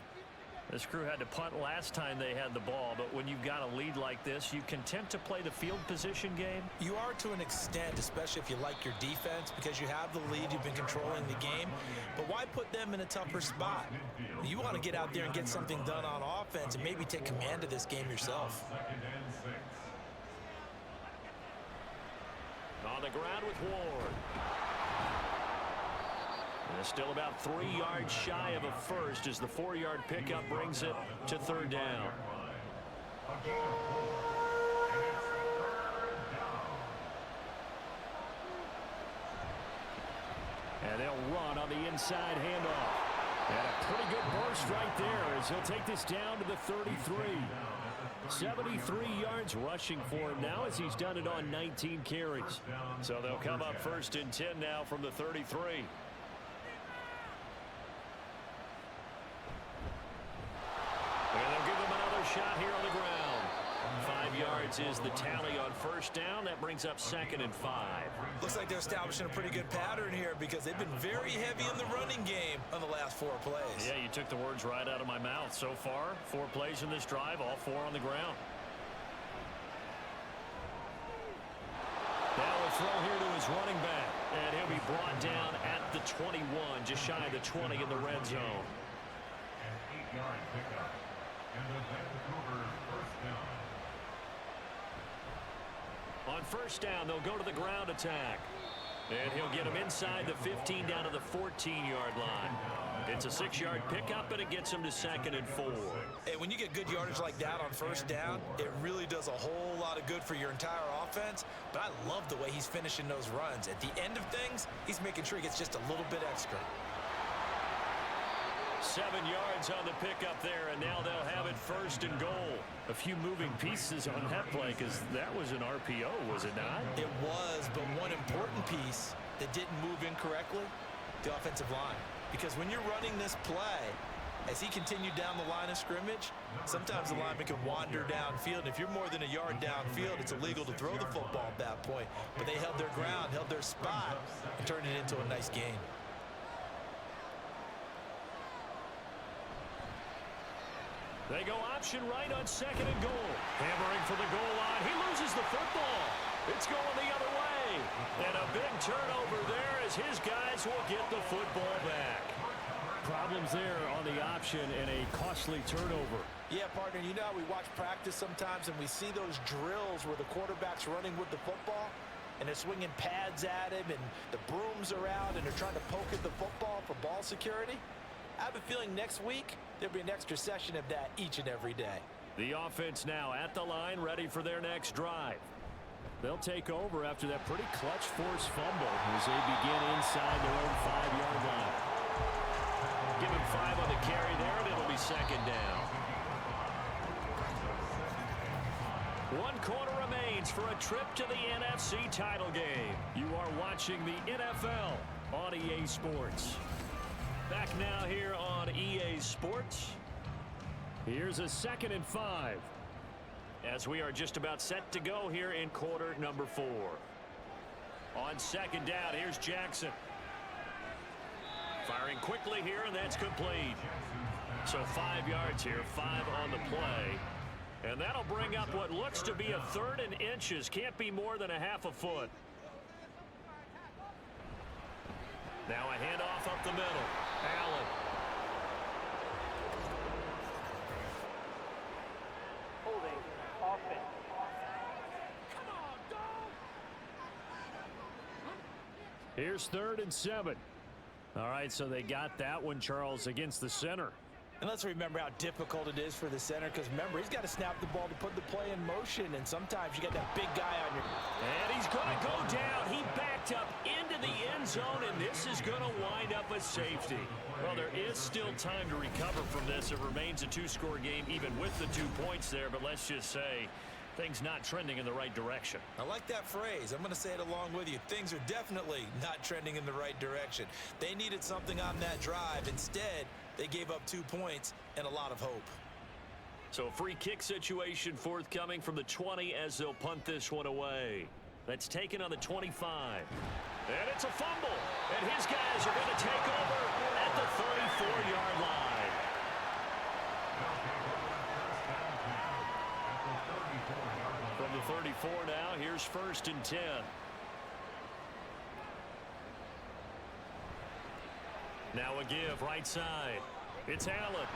This crew had to punt last time they had the ball, but when you've got a lead like this, you content to play the field position game? You are to an extent, especially if you like your defense, because you have the lead, you've been controlling the game. But why put them in a tougher spot? You want to get out there and get something done on offense and maybe take command of this game yourself. On the ground with Ward. And still about 3 yards shy of a first as the 4-yard pickup brings it to 3rd down. And they'll run on the inside handoff. And a pretty good burst right there as he'll take this down to the 33. 73 yards rushing for him now as he's done it on 19 carries. So they'll come up 1st and 10 now from the 33. And they'll give him another shot here on the ground. 5 yards is the tally on 1st down. That brings up 2nd and 5. Looks like they're establishing a pretty good pattern here because they've been very heavy in the running game on the last 4 plays. Yeah, you took the words right out of my mouth. So far, 4 plays in this drive, all 4 on the ground. Now a throw here to his running back. And he'll be brought down at the 21, just shy of the 20 in the red zone. An 8-yard pickup. And the Vancouver 1st down. On 1st down, they'll go to the ground attack. And he'll get him inside the 15 down to the 14-yard line. It's a 6-yard pickup, and it gets him to 2nd and 4. Hey, when you get good yardage like that on 1st down, it really does a whole lot of good for your entire offense. But I love the way he's finishing those runs. At the end of things, he's making sure he gets just a little bit extra. 7 yards on the pickup there, and now they'll have it 1st and goal. A few moving pieces on that play because that was an RPO, was it not? It was, but one important piece that didn't move incorrectly, the offensive line. Because when you're running this play, as he continued down the line of scrimmage, sometimes the lineman can wander downfield. And if you're more than a yard downfield, it's illegal to throw the football at that point. But they held their ground, held their spot, and turned it into a nice gain. They go option right on 2nd and goal. Hammering for the goal line. He loses the football. It's going the other way. And a big turnover there as his guys will get the football back. Problems there on the option and a costly turnover. Yeah, partner, you know how we watch practice sometimes and we see those drills where the quarterback's running with the football and they're swinging pads at him and the brooms are out and they're trying to poke at the football for ball security. I have a feeling next week there'll be an extra session of that each and every day. The offense now at the line, ready for their next drive. They'll take over after that pretty clutch force fumble as they begin inside their own 5-yard line. Give him 5 on the carry there, and it'll be 2nd down. One quarter remains for a trip to the NFC title game. You are watching the NFL on EA Sports. Back now here on EA Sports. Here's a 2nd and 5. As we are just about set to go here in quarter number 4. On 2nd down, here's Jackson. Firing quickly here, and that's complete. So 5 yards here, 5 on the play. And that'll bring up what looks to be a 3rd and inches. Can't be more than a half a foot. Now a handoff up the middle. Allen. Holding offense. Here's 3rd and 7. All right, so they got that one, Charles, against the center. And let's remember how difficult it is for the center, because remember, he's got to snap the ball to put the play in motion, and sometimes you got that big guy on your... And he's going to go down. He backed up into the end zone, and this is going to wind up a safety. Well, there is still time to recover from this. It remains a 2-score game, even with the 2 points there, but let's just say things not trending in the right direction. I like that phrase. I'm going to say it along with you. Things are definitely not trending in the right direction. They needed something on that drive. Instead, they gave up 2 points and a lot of hope. So a free kick situation forthcoming from the 20 as they'll punt this one away. That's taken on the 25. And it's a fumble. And his guys are going to take over at the 34-yard line. From the 34 now, here's 1st and 10. Now a give right side. It's Allen.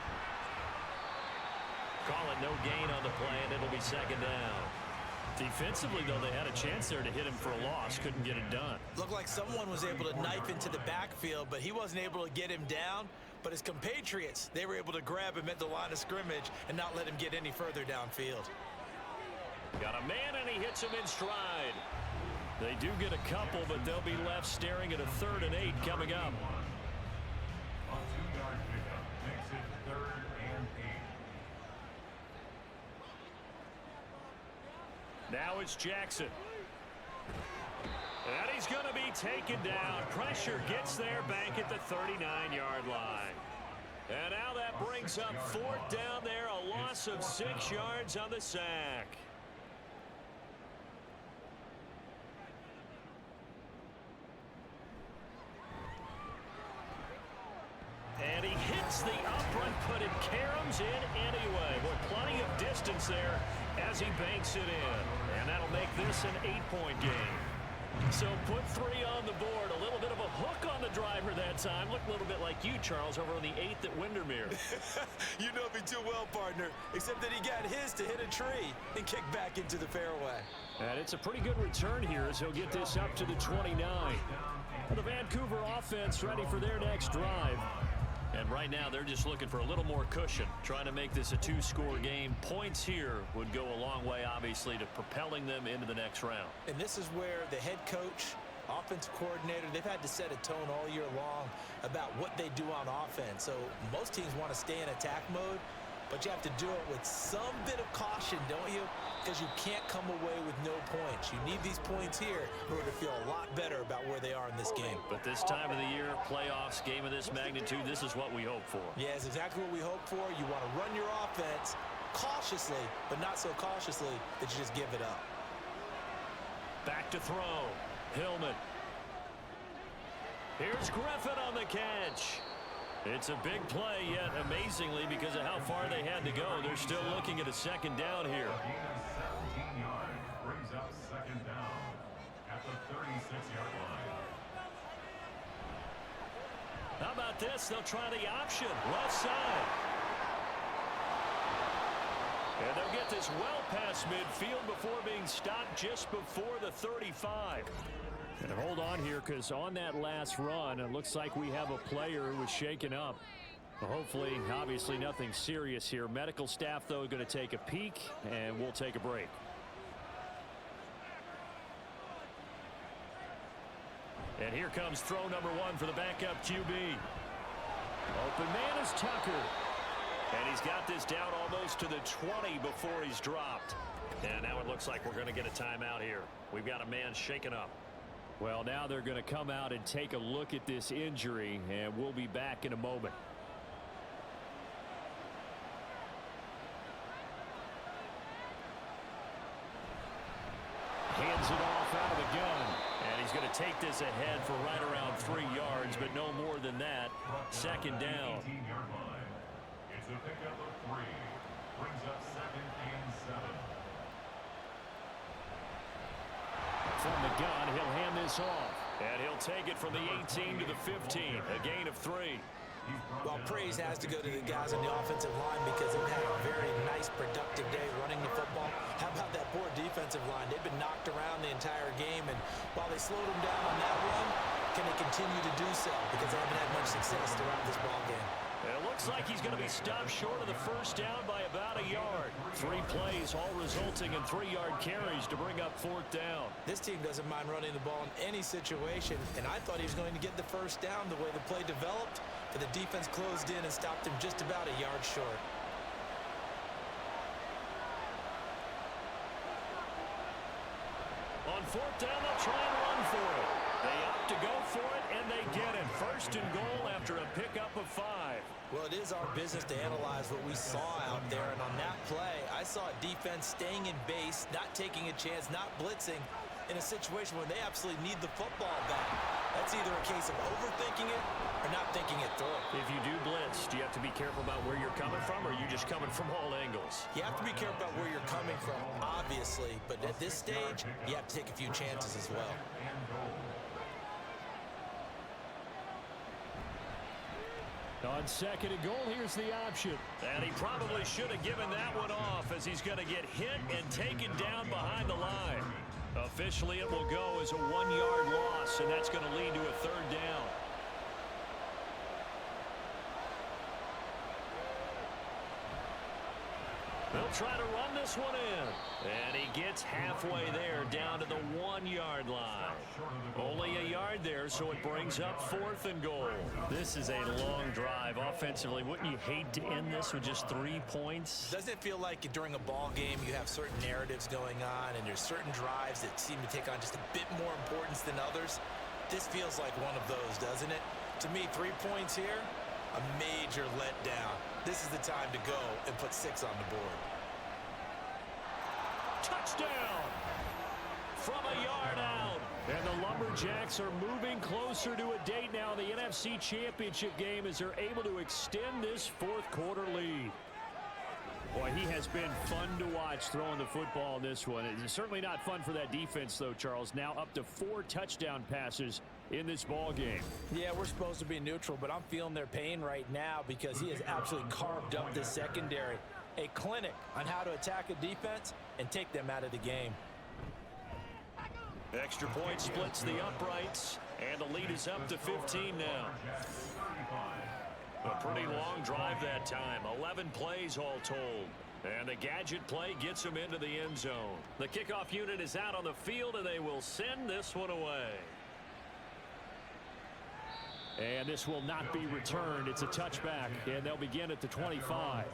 Call it no gain on the play, and it'll be 2nd down. Defensively, though, they had a chance there to hit him for a loss. Couldn't get it done. Looked like someone was able to knife into the backfield, but he wasn't able to get him down. But his compatriots, they were able to grab him at the line of scrimmage and not let him get any further downfield. Got a man, and he hits him in stride. They do get a couple, but they'll be left staring at a 3rd and 8 coming up. A 2-yard pickup makes it 3rd and 8. Now it's Jackson. And he's going to be taken down. Pressure gets there back at the 39-yard line. And now that brings up 4th down there, a loss of 6 yards on the sack. And he hits the upright, but it caroms in anyway. With plenty of distance there as he banks it in. And that'll make this an 8-point game. So put 3 on the board. A little bit of a hook on the driver that time. Looked a little bit like you, Charles, over on the 8th at Windermere. You know me too well, partner, except that he got his to hit a tree and kick back into the fairway. And it's a pretty good return here as he'll get this up to the 29. The Vancouver offense ready for their next drive. And right now, they're just looking for a little more cushion, trying to make this a 2-score game. Points here would go a long way, obviously, to propelling them into the next round. And this is where the head coach, offensive coordinator, they've had to set a tone all year long about what they do on offense. So most teams want to stay in attack mode, but you have to do it with some bit of caution, don't you? Because you can't come away with no points. You need these points here in order to feel a lot better about where they are in this game. But this time of the year, playoffs, game of this magnitude, this is what we hope for. Yeah, it's exactly what we hope for. You want to run your offense cautiously, but not so cautiously that you just give it up. Back to throw. Hillman. Here's Griffin on the catch. It's a big play, yet amazingly, because of how far they had to go, they're still looking at a 2nd down here. 17 yards brings up 2nd down at the 36-yard line. How about this? They'll try the option. Left side. And they'll get this well past midfield before being stopped just before the 35. And hold on here, because on that last run, it looks like we have a player who was shaken up. Well, hopefully, obviously, nothing serious here. Medical staff, though, going to take a peek, and we'll take a break. And here comes throw number 1 for the backup QB. Open man is Tucker. And he's got this down almost to the 20 before he's dropped. And now it looks like we're going to get a timeout here. We've got a man shaken up. Well, now they're going to come out and take a look at this injury, and we'll be back in a moment. Hands it off out of the gun. And he's going to take this ahead for right around 3 yards, but no more than that. Second down. 18-yard line. It's a pickup of 3. Brings up 2nd and 7. From the gun, he'll hand this off. And he'll take it from the 18 to the 15. A gain of 3. Well, praise has to go to the guys on the offensive line because they've had a very nice, productive day running the football. How about that poor defensive line? They've been knocked around the entire game, and while they slowed them down on that run, can they continue to do so? Because they haven't had much success throughout this ball game. It looks like he's going to be stopped short of the first down by about a yard. 3 plays, all resulting in 3-yard carries to bring up 4th down. This team doesn't mind running the ball in any situation, and I thought he was going to get the first down the way the play developed, but the defense closed in and stopped him just about a yard short. On 4th down, they'll try and run for it. They opt to go for it, and they get it. 1st and goal after a pickup of 5. Well, it is our business to analyze what we saw out there, and on that play, I saw a defense staying in base, not taking a chance, not blitzing, in a situation where they absolutely need the football back. That's either a case of overthinking it or not thinking it through. If you do blitz, do you have to be careful about where you're coming from, or are you just coming from all angles? You have to be careful about where you're coming from, obviously, but at this stage, you have to take a few chances as well. On 2nd and goal, here's the option. And he probably should have given that one off, as he's going to get hit and taken down behind the line. Officially, it will go as a 1-yard loss, and that's going to lead to a 3rd down. They'll try to run this one in. And he gets halfway there, down to the 1-yard line. Only a yard there, so it brings up 4th and goal. This is a long drive. Offensively, wouldn't you hate to end this with just 3 points? Doesn't it feel like during a ball game you have certain narratives going on and there's certain drives that seem to take on just a bit more importance than others? This feels like one of those, doesn't it? To me, 3 points here, a major letdown. This is the time to go and put 6 on the board. Touchdown from a yard out. And the Lumberjacks are moving closer to a date now in the NFC Championship game as they're able to extend this 4th quarter lead. Boy, he has been fun to watch throwing the football in this one. It's certainly not fun for that defense, though, Charles. Now up to 4 touchdown passes in this ball game. Yeah, we're supposed to be neutral, but I'm feeling their pain right now because he has absolutely carved up the secondary. A clinic on how to attack a defense and take them out of the game. Extra point splits the uprights, and the lead is up to 15 now. A pretty long drive that time. 11 plays all told. And the gadget play gets him into the end zone. The kickoff unit is out on the field, and they will send this one away. And this will not be returned. It's a touchback, and they'll begin at the 25.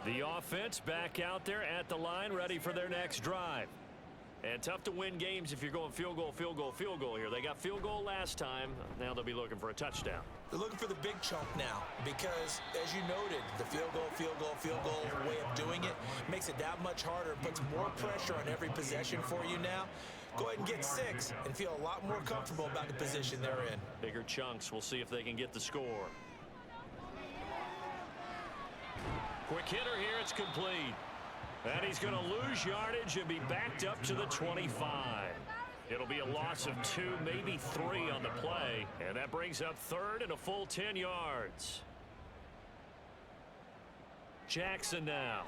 The offense back out there at the line, ready for their next drive. And tough to win games if you're going field goal, field goal, field goal here. They got field goal last time. Now they'll be looking for a touchdown. They're looking for the big chunk now because, as you noted, the field goal way of doing it makes it that much harder, puts more pressure on every possession for you now. Go ahead and get 6 and feel a lot more comfortable about the position they're in. Bigger chunks. We'll see if they can get the score. Quick hitter here. It's complete. And he's going to lose yardage and be backed up to the 25. It'll be a loss of 2, maybe 3 on the play. And that brings up 3rd and a full 10 yards. Jackson now.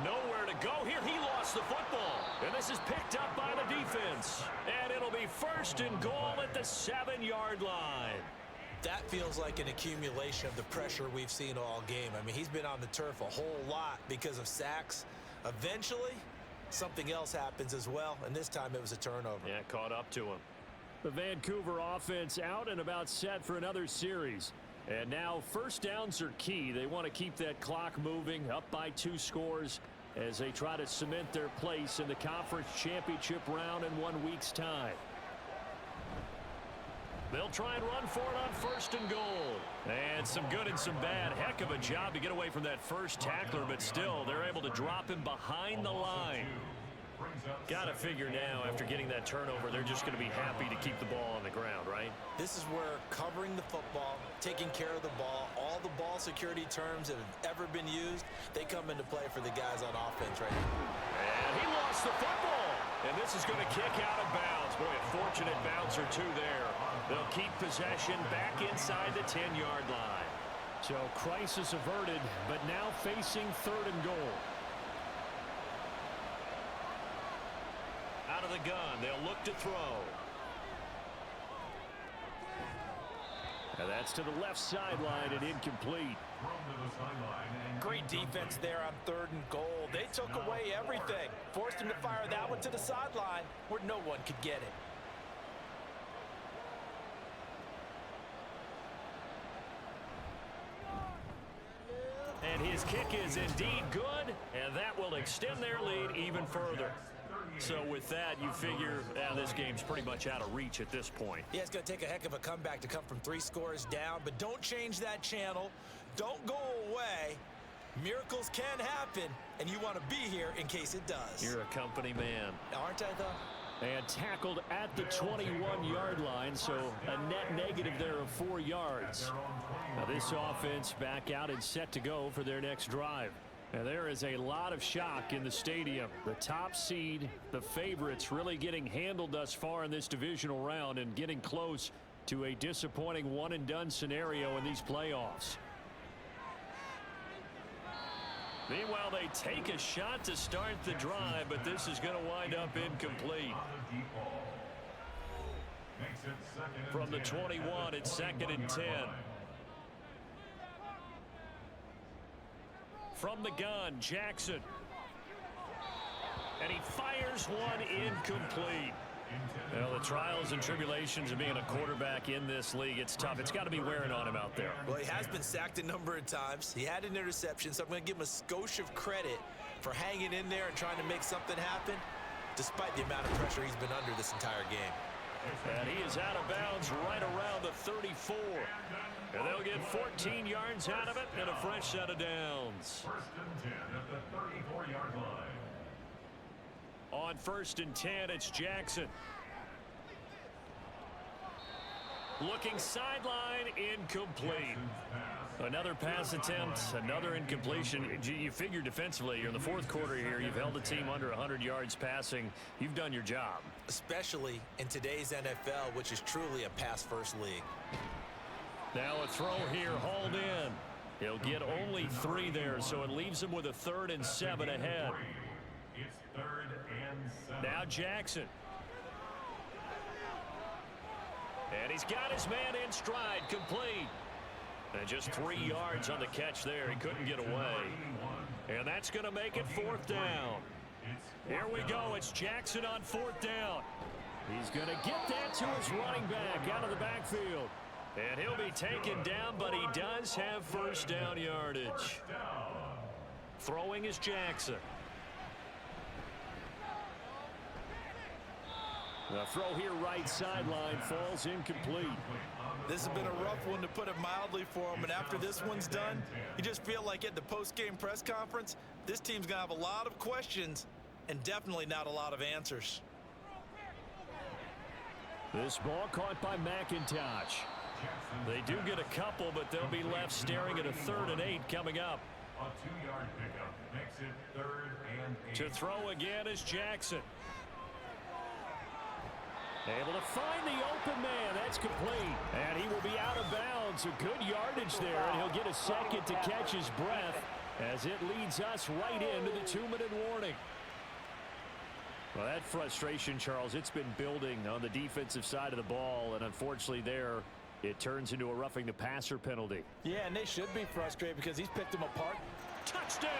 Nowhere to go here. He lost the football. And this is picked up by the defense. And it'll be 1st and goal at the 7-yard line. That feels like an accumulation of the pressure we've seen all game. I mean, he's been on the turf a whole lot because of sacks. Eventually, something else happens as well, and this time it was a turnover. Yeah, caught up to him. The Vancouver offense out and about set for another series. And now first downs are key. They want to keep that clock moving, up by 2 scores as they try to cement their place in the conference championship round in 1 week's time. They'll try and run for it on 1st and goal. And some good and some bad. Heck of a job to get away from that first tackler, but still they're able to drop him behind the line. Got to figure now, after getting that turnover, they're just going to be happy to keep the ball on the ground, right? This is where covering the football, taking care of the ball, all the ball security terms that have ever been used, they come into play for the guys on offense right now. And he lost the football. And this is going to kick out of bounds. Boy, a fortunate bounce or two there. They'll keep possession back inside the 10-yard line. So crisis averted, but now facing 3rd and goal. Out of the gun, they'll look to throw. And that's to the left sideline and incomplete. Great defense there on 3rd and goal. They took away everything. Forced him to fire that one to the sideline where no one could get it. And his kick is indeed good, and that will extend their lead even further. So with that, you figure this game's pretty much out of reach at this point. Yeah, it's going to take a heck of a comeback to come from 3 scores down, but don't change that channel. Don't go away. Miracles can happen, and you want to be here in case it does. You're a company man. Aren't I, though? And tackled at the 21-yard line, so a net negative there of 4 yards. Now this offense back out and set to go for their next drive. And there is a lot of shock in the stadium. The top seed, the favorites, really getting handled thus far in this divisional round and getting close to a disappointing one-and-done scenario in these playoffs. Meanwhile, they take a shot to start the drive, but this is going to wind up incomplete. From the 21, it's 2nd and 10. From the gun, Jackson. And he fires one incomplete. Well, the trials and tribulations of being a quarterback in this league, it's tough. It's got to be wearing on him out there. Well, he has been sacked a number of times. He had an interception, so I'm going to give him a skosh of credit for hanging in there and trying to make something happen, despite the amount of pressure he's been under this entire game. And he is out of bounds right around the 34. And they'll get 14 yards out of it and a fresh set of downs. 1st and 10 at the 34-yard line. On 1st and 10, it's Jackson. Looking sideline, incomplete. Another pass attempt, another incompletion. You figure defensively, you're in the 4th quarter here. You've held the team under 100 yards passing. You've done your job. Especially in today's NFL, which is truly a pass-first league. Now a throw here, hauled in. He'll get only 3 there, so it leaves him with a 3rd and 7 ahead. It's 3rd and 7. Now Jackson. And he's got his man in stride, complete. And just 3 yards on the catch there. He couldn't get away. And that's going to make it 4th down. Here we go. It's Jackson on 4th down. He's going to get that to his running back out of the backfield. And he'll be taken down, but he does have 1st down yardage. Throwing is Jackson. The throw here right sideline falls incomplete. This has been a rough one, to put it mildly, for him. And after this one's done, you just feel like at the post-game press conference, this team's going to have a lot of questions and definitely not a lot of answers. This ball caught by McIntosh. They do get a couple, but they'll be left staring at a 3rd and 8 coming up. A 2-yard pickup makes it 3rd and 8. To throw again is Jackson. Able to find the open man. That's complete. And he will be out of bounds. A good yardage there, and he'll get a second to catch his breath as it leads us right into the 2-minute warning. Well, that frustration, Charles, it's been building on the defensive side of the ball, and unfortunately there, it turns into a roughing the passer penalty. Yeah, and they should be frustrated because he's picked them apart. Touchdown!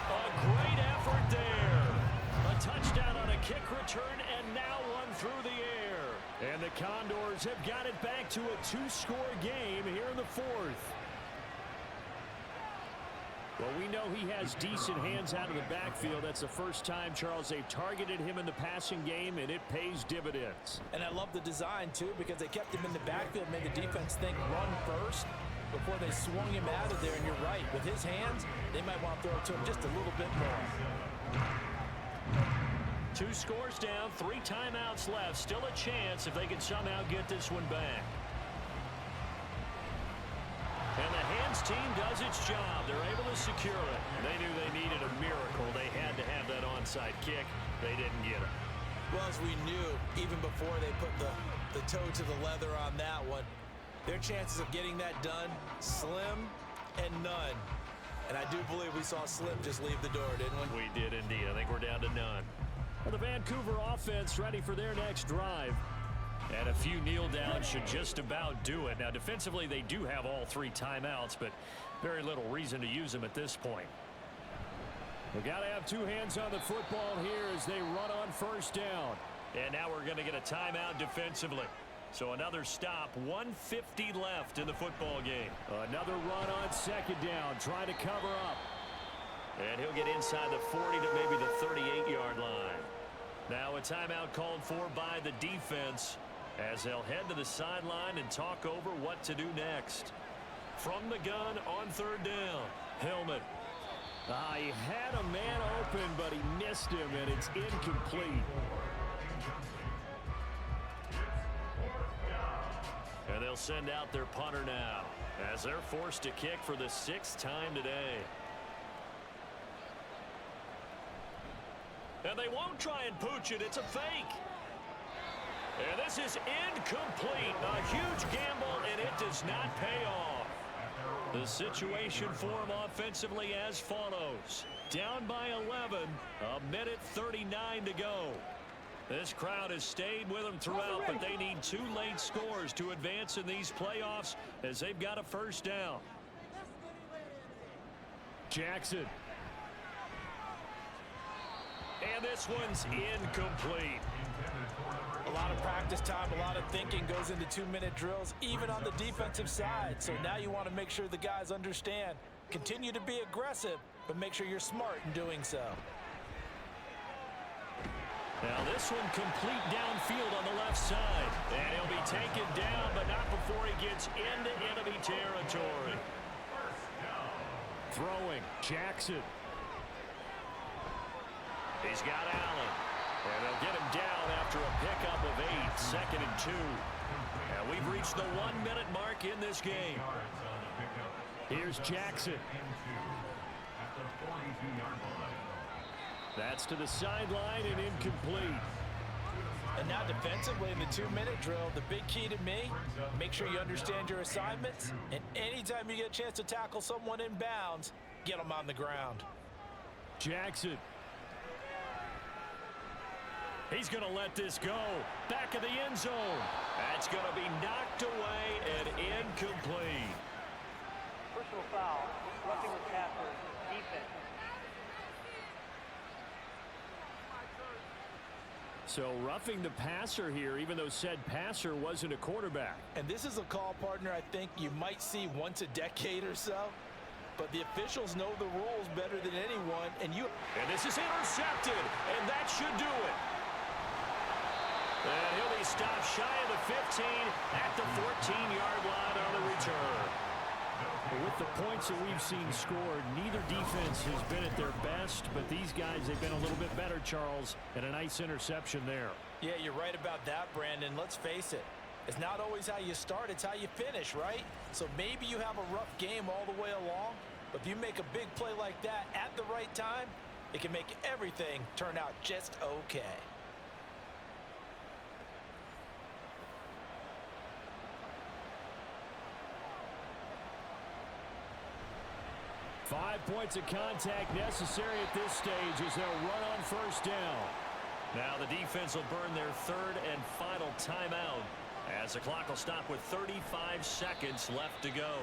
A great effort there. A touchdown on a kick return, and now one through the air. And the Condors have got it back to a 2-score game here in the fourth. Well, we know he has decent hands out of the backfield. That's the first time, Charles, they've targeted him in the passing game, and it pays dividends. And I love the design, too, because they kept him in the backfield, made the defense think run first before they swung him out of there. And you're right, with his hands, they might want to throw it to him just a little bit more. 2 scores down, 3 timeouts left. Still a chance if they can somehow get this one back. And the hands team does its job. They're able to secure it. They knew they needed a miracle. They had to have that onside kick. They didn't get it. Well, as we knew, even before they put the toe to the leather on that one, their chances of getting that done, slim and none. And I do believe we saw Slim just leave the door, didn't we? We did indeed. I think we're down to none. Well, the Vancouver offense ready for their next drive. And a few kneel downs should just about do it. Now, defensively, they do have all 3 timeouts, but very little reason to use them at this point. They've got to have 2 hands on the football here as they run on first down. And now we're going to get a timeout defensively. So another stop, 1:50 left in the football game. Another run on second down, trying to cover up. And he'll get inside the 40 to maybe the 38-yard line. Now a timeout called for by the defense as they'll head to the sideline and talk over what to do next. From the gun on third down, Hillman. He had a man open, but he missed him, and it's incomplete. And they'll send out their punter now as they're forced to kick for the 6th time today. And they won't try and pooch it. It's a fake. And this is incomplete. A huge gamble, and it does not pay off. The situation for them offensively as follows. Down by 11, 1:39 to go. This crowd has stayed with them throughout, but they need 2 late scores to advance in these playoffs as they've got a first down. Jackson. And this one's incomplete. A lot of practice time, a lot of thinking goes into 2-minute drills, even on the defensive side. So now you want to make sure the guys understand. Continue to be aggressive, but make sure you're smart in doing so. Now this one complete downfield on the left side. And he'll be taken down, but not before he gets into enemy territory. Throwing, Jackson. He's got Allen. And they'll get him down after a pickup of 8, 2nd and 2. And we've reached the 1-minute mark in this game. Here's Jackson. That's to the sideline and incomplete. And now defensively in the 2-minute drill, the big key to me, make sure you understand your assignments. And anytime you get a chance to tackle someone in bounds, get them on the ground. Jackson. He's going to let this go. Back of the end zone. That's going to be knocked away and incomplete. Personal foul, roughing the passer, defense. So roughing the passer here, even though said passer wasn't a quarterback. And this is a call, partner, I think you might see once a decade or so. But the officials know the rules better than anyone. And this is intercepted, and that should do it. And he'll be stopped shy of the 15 at the 14-yard line on the return. With the points that we've seen scored, neither defense has been at their best, but these guys, they've been a little bit better, Charles, and a nice interception there. Yeah, you're right about that, Brandon. Let's face it. It's not always how you start, it's how you finish, right? So maybe you have a rough game all the way along, but if you make a big play like that at the right time, it can make everything turn out just okay. 5 points of contact necessary at this stage as they'll run on first down. Now the defense will burn their 3rd and final timeout as the clock will stop with 35 seconds left to go.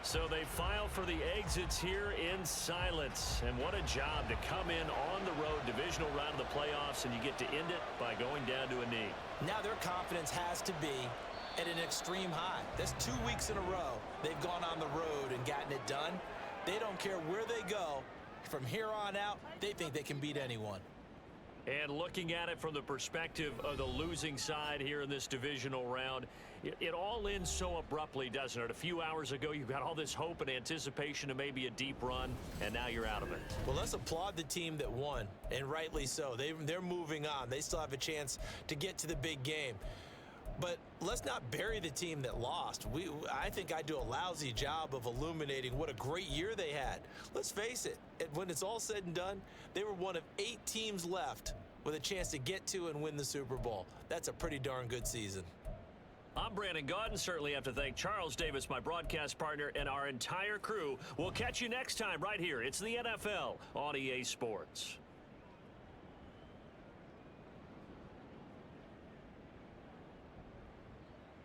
So they file for the exits here in silence. And what a job to come in on the road, divisional round of the playoffs, and you get to end it by going down to a knee. Now their confidence has to be at an extreme high. That's 2 weeks in a row they've gone on the road and gotten it done. They don't care where they go. From here on out, they think they can beat anyone. And looking at it from the perspective of the losing side here in this divisional round, it all ends so abruptly, doesn't it? A few hours ago, you got all this hope and anticipation of maybe a deep run, and now you're out of it. Well, let's applaud the team that won, and rightly so. They're moving on. They still have a chance to get to the big game. But let's not bury the team that lost. I think I do a lousy job of illuminating what a great year they had. Let's face it, when it's all said and done, they were one of 8 teams left with a chance to get to and win the Super Bowl. That's a pretty darn good season. I'm Brandon Gaudin. Certainly have to thank Charles Davis, my broadcast partner, and our entire crew. We'll catch you next time right here. It's the NFL on EA Sports.